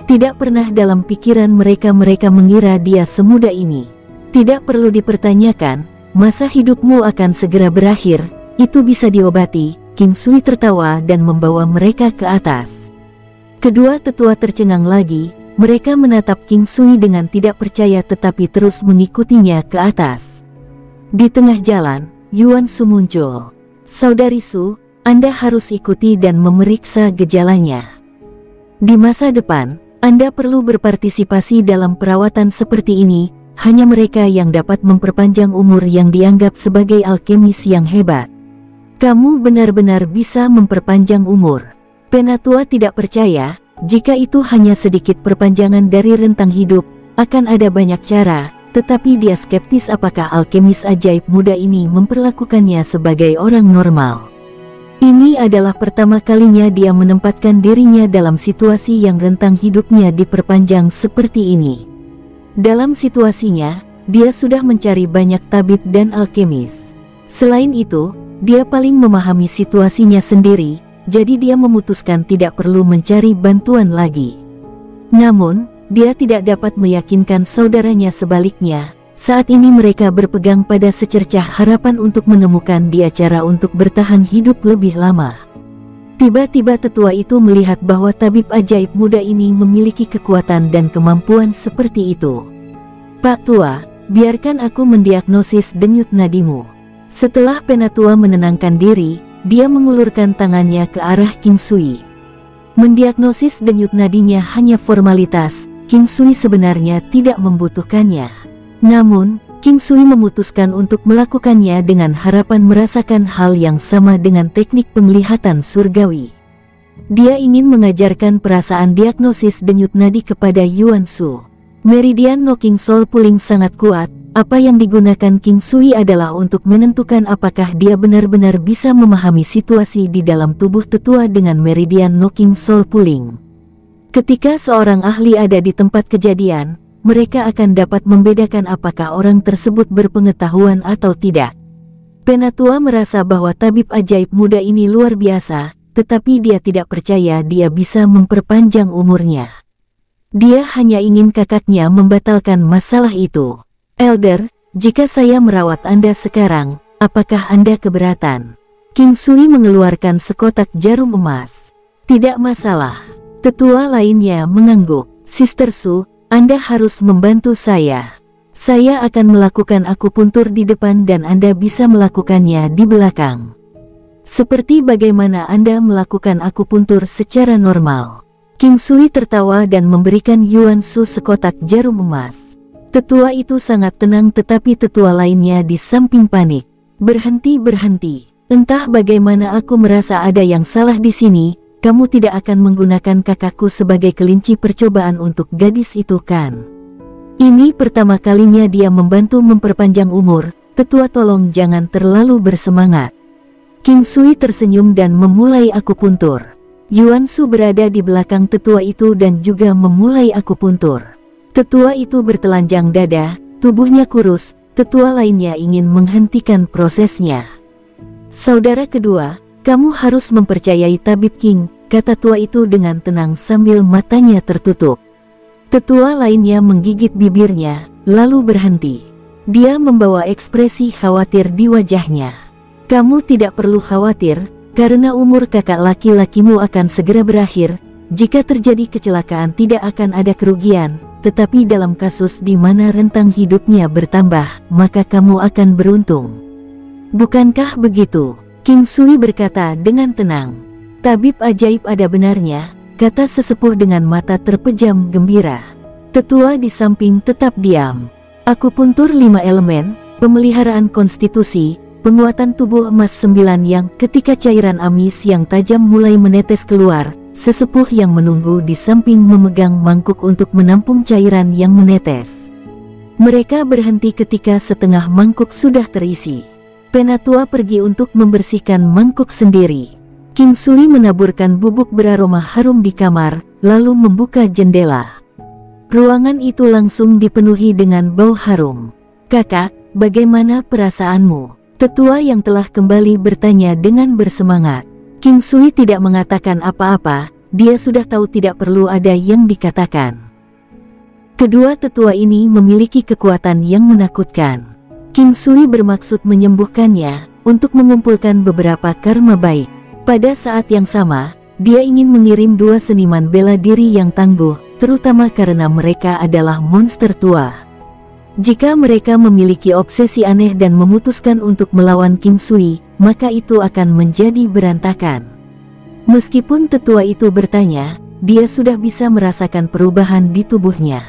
Tidak pernah dalam pikiran mereka mengira dia semuda ini. Tidak perlu dipertanyakan, masa hidupmu akan segera berakhir, itu bisa diobati. King Sui tertawa dan membawa mereka ke atas. Kedua tetua tercengang lagi, mereka menatap King Sui dengan tidak percaya tetapi terus mengikutinya ke atas. Di tengah jalan, Yuan Su muncul. Saudari Su, Anda harus ikuti dan memeriksa gejalanya. Di masa depan, Anda perlu berpartisipasi dalam perawatan seperti ini, hanya mereka yang dapat memperpanjang umur yang dianggap sebagai alkemis yang hebat. Kamu benar-benar bisa memperpanjang umur. Penatua tidak percaya, jika itu hanya sedikit perpanjangan dari rentang hidup, akan ada banyak cara, tetapi dia skeptis apakah alkemis ajaib muda ini memperlakukannya sebagai orang normal. Ini adalah pertama kalinya dia menempatkan dirinya dalam situasi yang rentang hidupnya diperpanjang seperti ini. Dalam situasinya, dia sudah mencari banyak tabib dan alkemis. Selain itu, dia paling memahami situasinya sendiri, jadi dia memutuskan tidak perlu mencari bantuan lagi. Namun, dia tidak dapat meyakinkan saudaranya sebaliknya. Saat ini mereka berpegang pada secercah harapan untuk menemukan dia cara untuk bertahan hidup lebih lama. Tiba-tiba tetua itu melihat bahwa tabib ajaib muda ini memiliki kekuatan dan kemampuan seperti itu. Pak Tua, biarkan aku mendiagnosis denyut nadimu. Setelah penatua menenangkan diri, dia mengulurkan tangannya ke arah King Sui. Mendiagnosis denyut nadinya hanya formalitas, King Sui sebenarnya tidak membutuhkannya. Namun, King Sui memutuskan untuk melakukannya dengan harapan merasakan hal yang sama dengan teknik penglihatan surgawi. Dia ingin mengajarkan perasaan diagnosis denyut nadi kepada Yuan Su. Meridian Knocking Soul Pulling sangat kuat. Apa yang digunakan King Sui adalah untuk menentukan apakah dia benar-benar bisa memahami situasi di dalam tubuh tetua dengan Meridian Knocking Soul Pulling. Ketika seorang ahli ada di tempat kejadian, mereka akan dapat membedakan apakah orang tersebut berpengetahuan atau tidak. Penatua merasa bahwa tabib ajaib muda ini luar biasa, tetapi dia tidak percaya dia bisa memperpanjang umurnya. Dia hanya ingin kakaknya membatalkan masalah itu. Elder, jika saya merawat Anda sekarang, apakah Anda keberatan? King Sui mengeluarkan sekotak jarum emas. Tidak masalah. Tetua lainnya mengangguk. Sister Su, Anda harus membantu saya. Saya akan melakukan akupuntur di depan dan Anda bisa melakukannya di belakang. Seperti bagaimana Anda melakukan akupuntur secara normal. King Sui tertawa dan memberikan Yuan Su sekotak jarum emas. Tetua itu sangat tenang tetapi tetua lainnya di samping panik. Berhenti. Entah bagaimana aku merasa ada yang salah di sini. Kamu tidak akan menggunakan kakakku sebagai kelinci percobaan untuk gadis itu kan? Ini pertama kalinya dia membantu memperpanjang umur. Tetua tolong jangan terlalu bersemangat. King Sui tersenyum dan memulai akupuntur. Yuan Su berada di belakang tetua itu dan juga memulai akupuntur. Tetua itu bertelanjang dada, tubuhnya kurus, tetua lainnya ingin menghentikan prosesnya. "Saudara kedua, kamu harus mempercayai tabib King," kata tua itu dengan tenang sambil matanya tertutup. Tetua lainnya menggigit bibirnya, lalu berhenti. Dia membawa ekspresi khawatir di wajahnya. "Kamu tidak perlu khawatir, karena umur kakak laki-lakimu akan segera berakhir. Jika terjadi kecelakaan tidak akan ada kerugian, tetapi dalam kasus di mana rentang hidupnya bertambah, maka kamu akan beruntung." "Bukankah begitu?" King Sui berkata dengan tenang. "Tabib ajaib ada benarnya," kata sesepuh dengan mata terpejam gembira. Tetua di samping tetap diam. "Akupuntur 5 elemen, pemeliharaan konstitusi, penguatan tubuh emas 9 yang..." Ketika cairan amis yang tajam mulai menetes keluar, sesepuh yang menunggu di samping memegang mangkuk untuk menampung cairan yang menetes. Mereka berhenti ketika setengah mangkuk sudah terisi. Penatua pergi untuk membersihkan mangkuk sendiri. King Sui menaburkan bubuk beraroma harum di kamar, lalu membuka jendela. Ruangan itu langsung dipenuhi dengan bau harum. "Kakak, bagaimana perasaanmu?" Tetua yang telah kembali bertanya dengan bersemangat. King Sui tidak mengatakan apa-apa, dia sudah tahu tidak perlu ada yang dikatakan. Kedua tetua ini memiliki kekuatan yang menakutkan. King Sui bermaksud menyembuhkannya, untuk mengumpulkan beberapa karma baik. Pada saat yang sama, dia ingin mengirim 2 seniman bela diri yang tangguh, terutama karena mereka adalah monster tua. Jika mereka memiliki obsesi aneh dan memutuskan untuk melawan King Sui, maka itu akan menjadi berantakan. Meskipun tetua itu bertanya, dia sudah bisa merasakan perubahan di tubuhnya.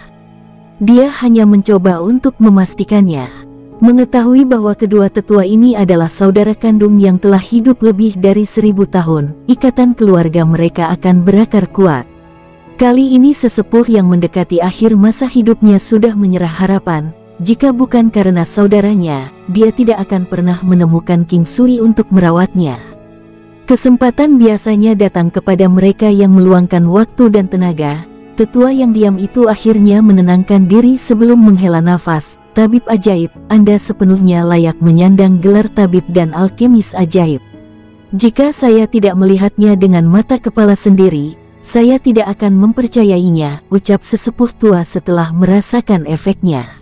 Dia hanya mencoba untuk memastikannya. Mengetahui bahwa kedua tetua ini adalah saudara kandung yang telah hidup lebih dari 1000 tahun, ikatan keluarga mereka akan berakar kuat. Kali ini sesepuh yang mendekati akhir masa hidupnya sudah menyerah harapan. Jika bukan karena saudaranya, dia tidak akan pernah menemukan King Sui untuk merawatnya. Kesempatan biasanya datang kepada mereka yang meluangkan waktu dan tenaga. Tetua yang diam itu akhirnya menenangkan diri sebelum menghela nafas. "Tabib ajaib, Anda sepenuhnya layak menyandang gelar tabib dan alkemis ajaib. Jika saya tidak melihatnya dengan mata kepala sendiri, saya tidak akan mempercayainya," ucap sesepuh tua setelah merasakan efeknya.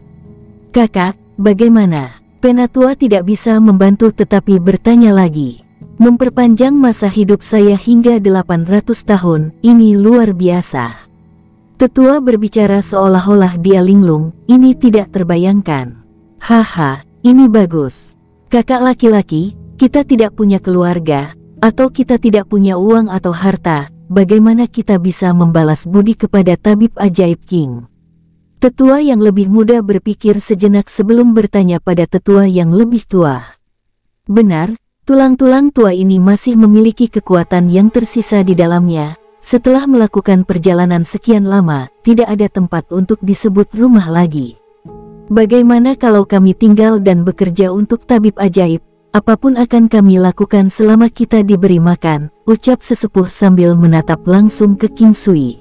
"Kakak, bagaimana?" Penatua tidak bisa membantu tetapi bertanya lagi. "Memperpanjang masa hidup saya hingga 800 tahun, ini luar biasa." Tetua berbicara seolah-olah dia linglung, "Ini tidak terbayangkan." "Haha, ini bagus. Kakak laki-laki, kita tidak punya keluarga, atau kita tidak punya uang atau harta, bagaimana kita bisa membalas budi kepada tabib ajaib King?" Tetua yang lebih muda berpikir sejenak sebelum bertanya pada tetua yang lebih tua. Benar, tulang-tulang tua ini masih memiliki kekuatan yang tersisa di dalamnya. Setelah melakukan perjalanan sekian lama, tidak ada tempat untuk disebut rumah lagi. "Bagaimana kalau kami tinggal dan bekerja untuk tabib ajaib? Apapun akan kami lakukan selama kita diberi makan," ucap sesepuh sambil menatap langsung ke King Sui.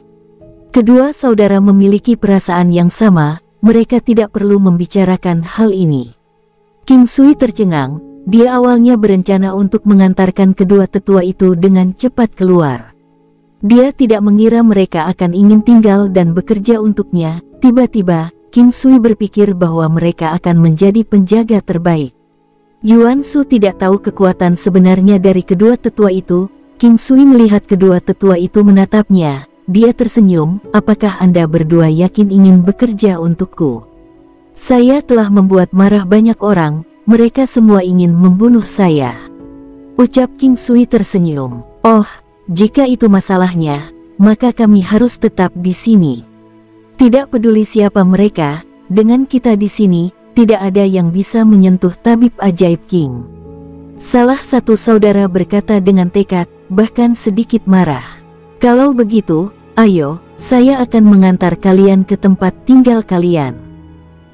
Kedua saudara memiliki perasaan yang sama, mereka tidak perlu membicarakan hal ini. King Sui tercengang, dia awalnya berencana untuk mengantarkan kedua tetua itu dengan cepat keluar. Dia tidak mengira mereka akan ingin tinggal dan bekerja untuknya. Tiba-tiba, King Sui berpikir bahwa mereka akan menjadi penjaga terbaik. Yuan Shu tidak tahu kekuatan sebenarnya dari kedua tetua itu. King Sui melihat kedua tetua itu menatapnya. Dia tersenyum, "Apakah Anda berdua yakin ingin bekerja untukku? Saya telah membuat marah banyak orang, mereka semua ingin membunuh saya." Ucap King Sui tersenyum. "Oh, jika itu masalahnya, maka kami harus tetap di sini. Tidak peduli siapa mereka, dengan kita di sini, tidak ada yang bisa menyentuh tabib ajaib King." Salah satu saudara berkata dengan tekad, bahkan sedikit marah. "Kalau begitu, ayo, saya akan mengantar kalian ke tempat tinggal kalian."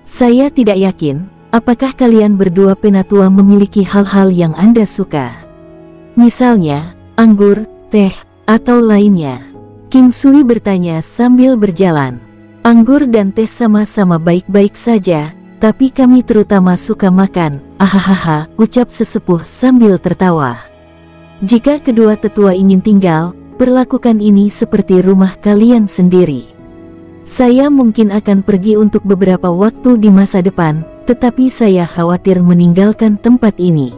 "Saya tidak yakin, apakah kalian berdua penatua memiliki hal-hal yang Anda suka? Misalnya, anggur, teh, atau lainnya?" King Sui bertanya sambil berjalan. "Anggur dan teh sama-sama baik-baik saja, tapi kami terutama suka makan, ahahaha, ucap sesepuh sambil tertawa. Jika kedua tetua ingin tinggal, perlakukan ini seperti rumah kalian sendiri. Saya mungkin akan pergi untuk beberapa waktu di masa depan, tetapi saya khawatir meninggalkan tempat ini,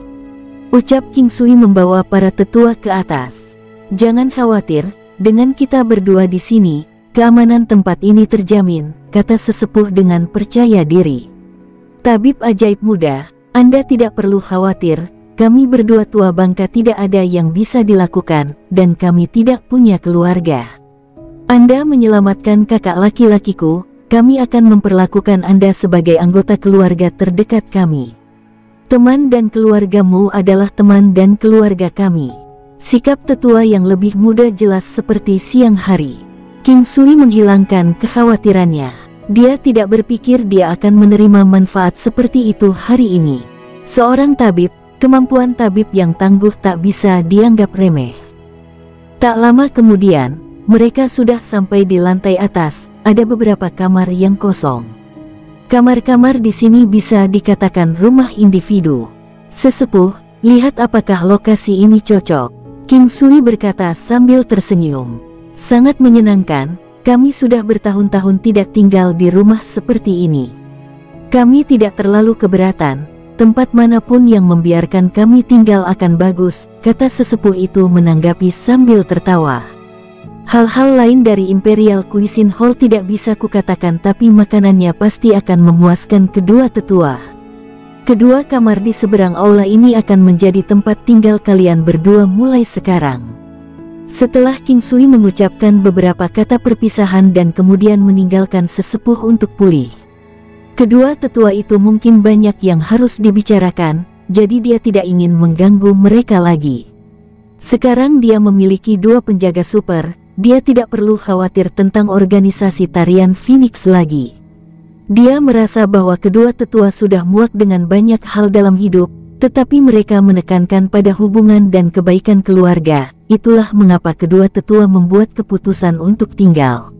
ucap King Sui membawa para tetua ke atas. Jangan khawatir, dengan kita berdua di sini, keamanan tempat ini terjamin, kata sesepuh dengan percaya diri. Tabib ajaib muda, Anda tidak perlu khawatir, kami berdua tua bangka tidak ada yang bisa dilakukan, dan kami tidak punya keluarga. Anda menyelamatkan kakak laki-lakiku, kami akan memperlakukan Anda sebagai anggota keluarga terdekat kami. Teman dan keluargamu adalah teman dan keluarga kami. Sikap tetua yang lebih muda jelas seperti siang hari. King Sui menghilangkan kekhawatirannya. Dia tidak berpikir dia akan menerima manfaat seperti itu hari ini. Seorang tabib, kemampuan tabib yang tangguh tak bisa dianggap remeh. Tak lama kemudian, mereka sudah sampai di lantai atas. Ada beberapa kamar yang kosong. Kamar-kamar di sini bisa dikatakan rumah individu. Sesepuh, lihat apakah lokasi ini cocok, King Sui berkata sambil tersenyum. Sangat menyenangkan. Kami sudah bertahun-tahun tidak tinggal di rumah seperti ini. Kami tidak terlalu keberatan, tempat manapun yang membiarkan kami tinggal akan bagus, kata sesepuh itu menanggapi sambil tertawa. Hal-hal lain dari Imperial Cuisine Hall tidak bisa kukatakan, tapi makanannya pasti akan memuaskan kedua tetua. Kedua kamar di seberang aula ini akan menjadi tempat tinggal kalian berdua mulai sekarang. Setelah King Sui mengucapkan beberapa kata perpisahan dan kemudian meninggalkan sesepuh untuk pulih. Kedua tetua itu mungkin banyak yang harus dibicarakan, jadi dia tidak ingin mengganggu mereka lagi. Sekarang dia memiliki dua penjaga super, dia tidak perlu khawatir tentang organisasi tarian Phoenix lagi. Dia merasa bahwa kedua tetua sudah muak dengan banyak hal dalam hidup, tetapi mereka menekankan pada hubungan dan kebaikan keluarga. Itulah mengapa kedua tetua membuat keputusan untuk tinggal.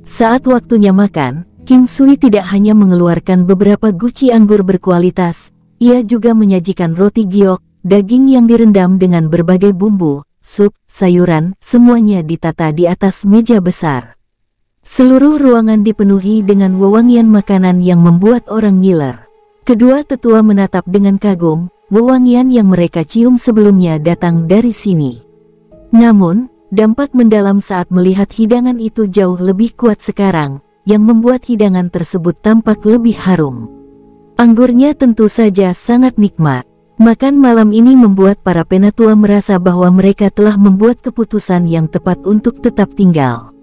Saat waktunya makan, King Sui tidak hanya mengeluarkan beberapa guci anggur berkualitas, ia juga menyajikan roti giok, daging yang direndam dengan berbagai bumbu, sup, sayuran, semuanya ditata di atas meja besar. Seluruh ruangan dipenuhi dengan wewangian makanan yang membuat orang ngiler. Kedua tetua menatap dengan kagum, wewangian yang mereka cium sebelumnya datang dari sini. Namun, dampak mendalam saat melihat hidangan itu jauh lebih kuat sekarang, yang membuat hidangan tersebut tampak lebih harum. Anggurnya tentu saja sangat nikmat. Makan malam ini membuat para penatua merasa bahwa mereka telah membuat keputusan yang tepat untuk tetap tinggal.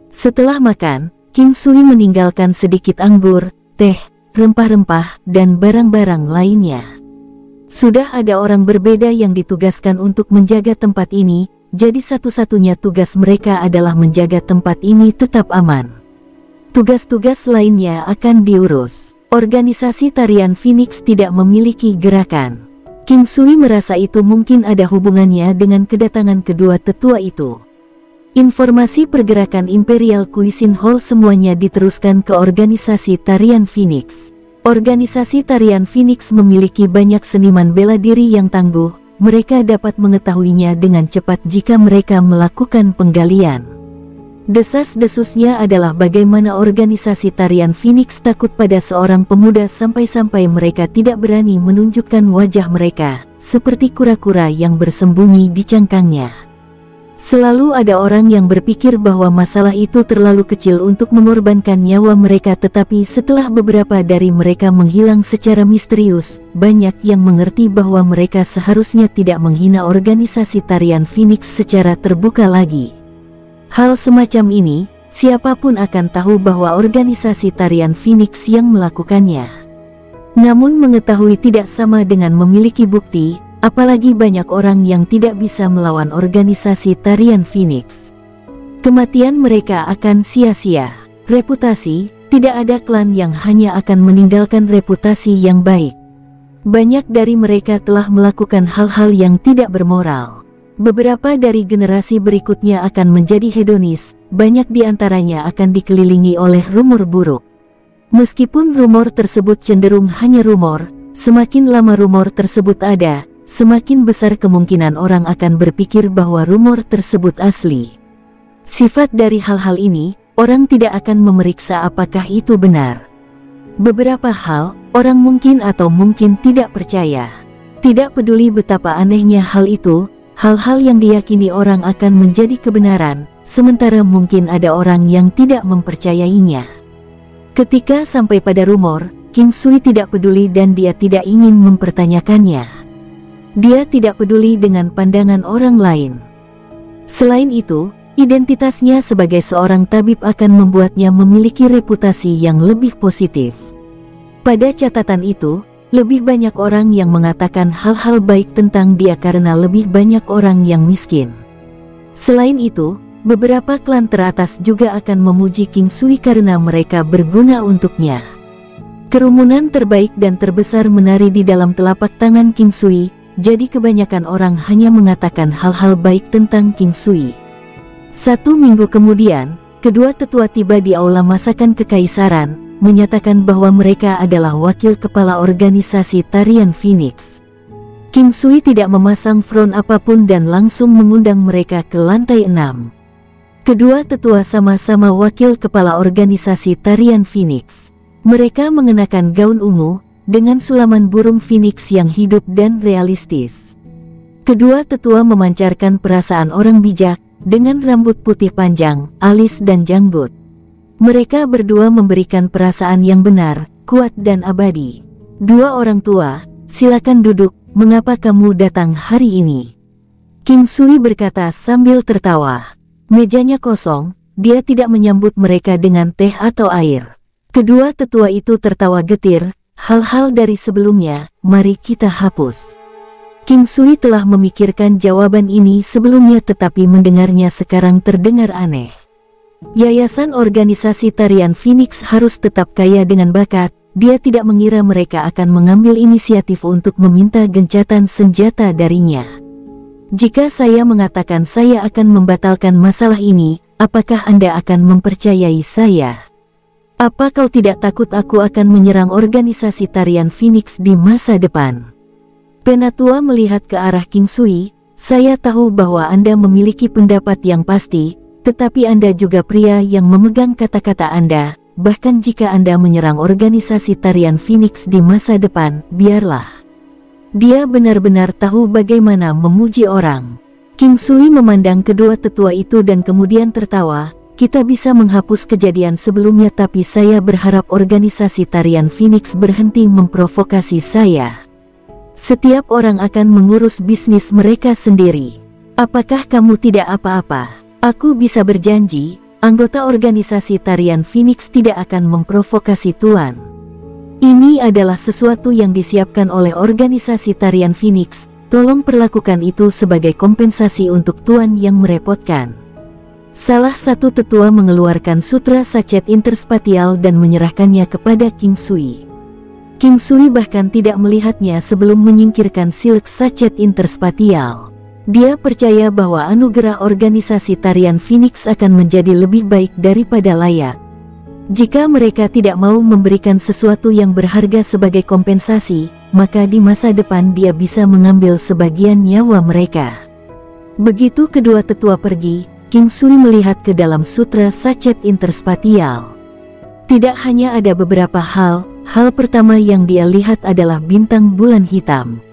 Setelah makan, King Sui meninggalkan sedikit anggur, teh, rempah-rempah, dan barang-barang lainnya. Sudah ada orang berbeda yang ditugaskan untuk menjaga tempat ini, jadi satu-satunya tugas mereka adalah menjaga tempat ini tetap aman. Tugas-tugas lainnya akan diurus. Organisasi tarian Phoenix tidak memiliki gerakan. King Sui merasa itu mungkin ada hubungannya dengan kedatangan kedua tetua itu. Informasi pergerakan Imperial Cuisine Hall semuanya diteruskan ke organisasi tarian Phoenix. Organisasi tarian Phoenix memiliki banyak seniman bela diri yang tangguh. Mereka dapat mengetahuinya dengan cepat jika mereka melakukan penggalian. Desas-desusnya adalah bagaimana organisasi tarian Phoenix takut pada seorang pemuda sampai-sampai mereka tidak berani menunjukkan wajah mereka, seperti kura-kura yang bersembunyi di cangkangnya. Selalu ada orang yang berpikir bahwa masalah itu terlalu kecil untuk mengorbankan nyawa mereka, tetapi setelah beberapa dari mereka menghilang secara misterius, banyak yang mengerti bahwa mereka seharusnya tidak menghina organisasi tarian Phoenix secara terbuka lagi. Hal semacam ini, siapapun akan tahu bahwa organisasi tarian Phoenix yang melakukannya. Namun mengetahui tidak sama dengan memiliki bukti, apalagi banyak orang yang tidak bisa melawan organisasi tarian Phoenix. Kematian mereka akan sia-sia. Reputasi, tidak ada klan yang hanya akan meninggalkan reputasi yang baik. Banyak dari mereka telah melakukan hal-hal yang tidak bermoral. Beberapa dari generasi berikutnya akan menjadi hedonis, banyak di antaranya akan dikelilingi oleh rumor buruk. Meskipun rumor tersebut cenderung hanya rumor, semakin lama rumor tersebut ada, semakin besar kemungkinan orang akan berpikir bahwa rumor tersebut asli. Sifat dari hal-hal ini, orang tidak akan memeriksa apakah itu benar. Beberapa hal, orang mungkin atau mungkin tidak percaya. Tidak peduli betapa anehnya hal itu, hal-hal yang diyakini orang akan menjadi kebenaran, sementara mungkin ada orang yang tidak mempercayainya. Ketika sampai pada rumor, King Sui tidak peduli dan dia tidak ingin mempertanyakannya. Dia tidak peduli dengan pandangan orang lain. Selain itu, identitasnya sebagai seorang tabib akan membuatnya memiliki reputasi yang lebih positif. Pada catatan itu, lebih banyak orang yang mengatakan hal-hal baik tentang dia karena lebih banyak orang yang miskin. Selain itu, beberapa klan teratas juga akan memuji King Sui karena mereka berguna untuknya. Kerumunan terbaik dan terbesar menari di dalam telapak tangan King Sui, jadi kebanyakan orang hanya mengatakan hal-hal baik tentang King Sui. 1 minggu kemudian, kedua tetua tiba di aula masakan kekaisaran, menyatakan bahwa mereka adalah wakil kepala organisasi tarian Phoenix. King Sui tidak memasang front apapun dan langsung mengundang mereka ke lantai 6. Kedua tetua sama-sama wakil kepala organisasi tarian Phoenix. Mereka mengenakan gaun ungu, dengan sulaman burung Phoenix yang hidup dan realistis. Kedua tetua memancarkan perasaan orang bijak, dengan rambut putih panjang, alis dan janggut. Mereka berdua memberikan perasaan yang benar, kuat dan abadi. Dua orang tua, silakan duduk, mengapa kamu datang hari ini? King Sui berkata sambil tertawa. Mejanya kosong, dia tidak menyambut mereka dengan teh atau air. Kedua tetua itu tertawa getir, hal-hal dari sebelumnya, mari kita hapus. King Sui telah memikirkan jawaban ini sebelumnya tetapi mendengarnya sekarang terdengar aneh. Yayasan organisasi tarian Phoenix harus tetap kaya dengan bakat, dia tidak mengira mereka akan mengambil inisiatif untuk meminta gencatan senjata darinya. Jika saya mengatakan saya akan membatalkan masalah ini, apakah Anda akan mempercayai saya? Apa kau tidak takut aku akan menyerang organisasi tarian Phoenix di masa depan? Penatua melihat ke arah King Sui, saya tahu bahwa Anda memiliki pendapat yang pasti, tetapi Anda juga pria yang memegang kata-kata Anda, bahkan jika Anda menyerang organisasi tarian Phoenix di masa depan, biarlah. Dia benar-benar tahu bagaimana memuji orang. King Sui memandang kedua tetua itu dan kemudian tertawa, kita bisa menghapus kejadian sebelumnya tapi saya berharap organisasi tarian Phoenix berhenti memprovokasi saya. Setiap orang akan mengurus bisnis mereka sendiri. Apakah kamu tidak apa-apa? Aku bisa berjanji, anggota organisasi tarian Phoenix tidak akan memprovokasi Tuan. Ini adalah sesuatu yang disiapkan oleh organisasi tarian Phoenix, tolong perlakukan itu sebagai kompensasi untuk Tuan yang merepotkan. Salah satu tetua mengeluarkan sutra sachet interspatial dan menyerahkannya kepada King Sui. King Sui bahkan tidak melihatnya sebelum menyingkirkan silk sachet interspatial. Dia percaya bahwa anugerah organisasi tarian Phoenix akan menjadi lebih baik daripada layak. Jika mereka tidak mau memberikan sesuatu yang berharga sebagai kompensasi, maka di masa depan dia bisa mengambil sebagian nyawa mereka. Begitu kedua tetua pergi, King Sui melihat ke dalam sutra sachet interspatial. Tidak hanya ada beberapa hal pertama yang dia lihat adalah bintang bulan hitam.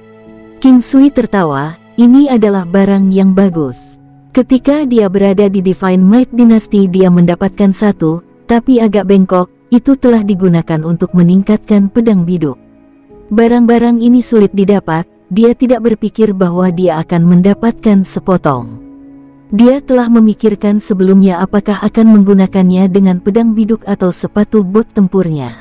King Sui tertawa. Ini adalah barang yang bagus. Ketika dia berada di Divine Might Dynasty dia mendapatkan satu, tapi agak bengkok, itu telah digunakan untuk meningkatkan pedang biduk. Barang-barang ini sulit didapat, dia tidak berpikir bahwa dia akan mendapatkan sepotong. Dia telah memikirkan sebelumnya apakah akan menggunakannya dengan pedang biduk atau sepatu bot tempurnya.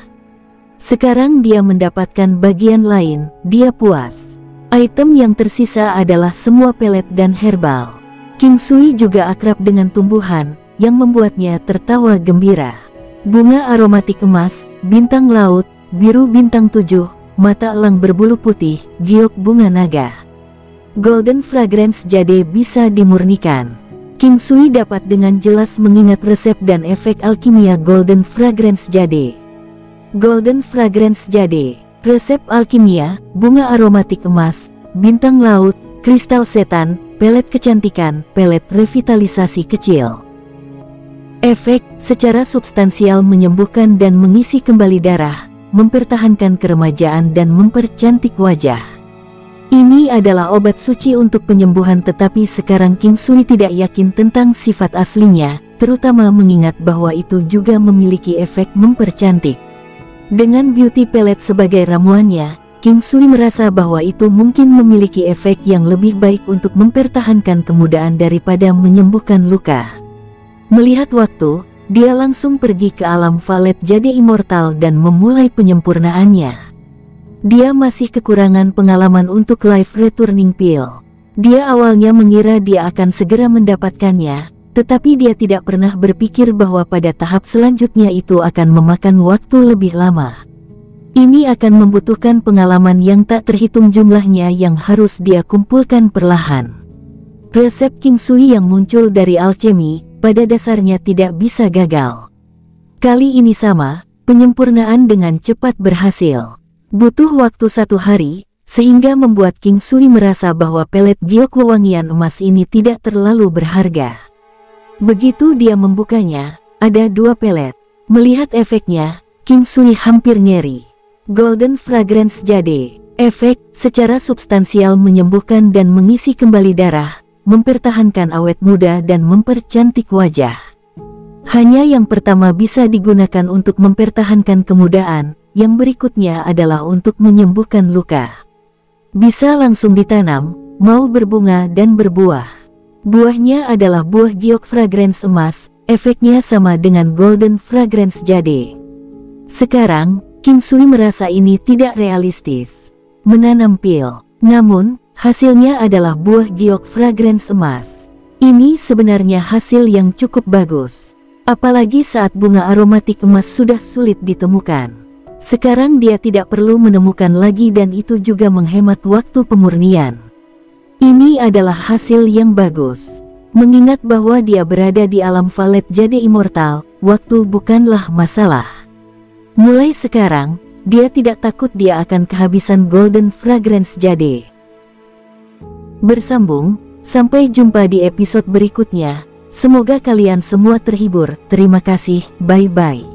Sekarang dia mendapatkan bagian lain, dia puas. Item yang tersisa adalah semua pelet dan herbal. King Sui juga akrab dengan tumbuhan, yang membuatnya tertawa gembira. Bunga aromatik emas, bintang laut, biru bintang 7, mata elang berbulu putih, giok bunga naga. Golden fragrance jade bisa dimurnikan. King Sui dapat dengan jelas mengingat resep dan efek alkimia golden fragrance jade. Golden Fragrance Jade. Resep alkimia, bunga aromatik emas, bintang laut, kristal setan, pelet kecantikan, pelet revitalisasi kecil. Efek, secara substansial menyembuhkan dan mengisi kembali darah, mempertahankan keremajaan dan mempercantik wajah. Ini adalah obat suci untuk penyembuhan, tetapi sekarang King Sui tidak yakin tentang sifat aslinya, terutama mengingat bahwa itu juga memiliki efek mempercantik. Dengan beauty pellet sebagai ramuannya, King Sui merasa bahwa itu mungkin memiliki efek yang lebih baik untuk mempertahankan kemudaan daripada menyembuhkan luka. Melihat waktu, dia langsung pergi ke alam Valet Jade Immortal dan memulai penyempurnaannya. Dia masih kekurangan pengalaman untuk Life Returning Pill. Dia awalnya mengira dia akan segera mendapatkannya, tetapi dia tidak pernah berpikir bahwa pada tahap selanjutnya itu akan memakan waktu lebih lama. Ini akan membutuhkan pengalaman yang tak terhitung jumlahnya yang harus dia kumpulkan perlahan. Resep King Sui yang muncul dari alchemy, pada dasarnya tidak bisa gagal. Kali ini sama, penyempurnaan dengan cepat berhasil. Butuh waktu 1 hari, sehingga membuat King Sui merasa bahwa pelet giok wewangian emas ini tidak terlalu berharga. Begitu dia membukanya, ada 2 pelet. Melihat efeknya, King Sui hampir ngeri. Golden Fragrance Jade. Efek, secara substansial menyembuhkan dan mengisi kembali darah, mempertahankan awet muda dan mempercantik wajah. Hanya yang pertama bisa digunakan untuk mempertahankan kemudaan, yang berikutnya adalah untuk menyembuhkan luka. Bisa langsung ditanam, mau berbunga dan berbuah. Buahnya adalah buah giok fragrance emas, efeknya sama dengan Golden Fragrance Jade. Sekarang, King Sui merasa ini tidak realistis. Menanam pil, namun, hasilnya adalah buah giok fragrance emas. Ini sebenarnya hasil yang cukup bagus. Apalagi saat bunga aromatik emas sudah sulit ditemukan. Sekarang dia tidak perlu menemukan lagi dan itu juga menghemat waktu pemurnian. Ini adalah hasil yang bagus. Mengingat bahwa dia berada di alam Valet Jade Immortal, waktu bukanlah masalah. Mulai sekarang, dia tidak takut dia akan kehabisan Golden Fragrance Jade. Bersambung, sampai jumpa di episode berikutnya. Semoga kalian semua terhibur. Terima kasih, bye-bye.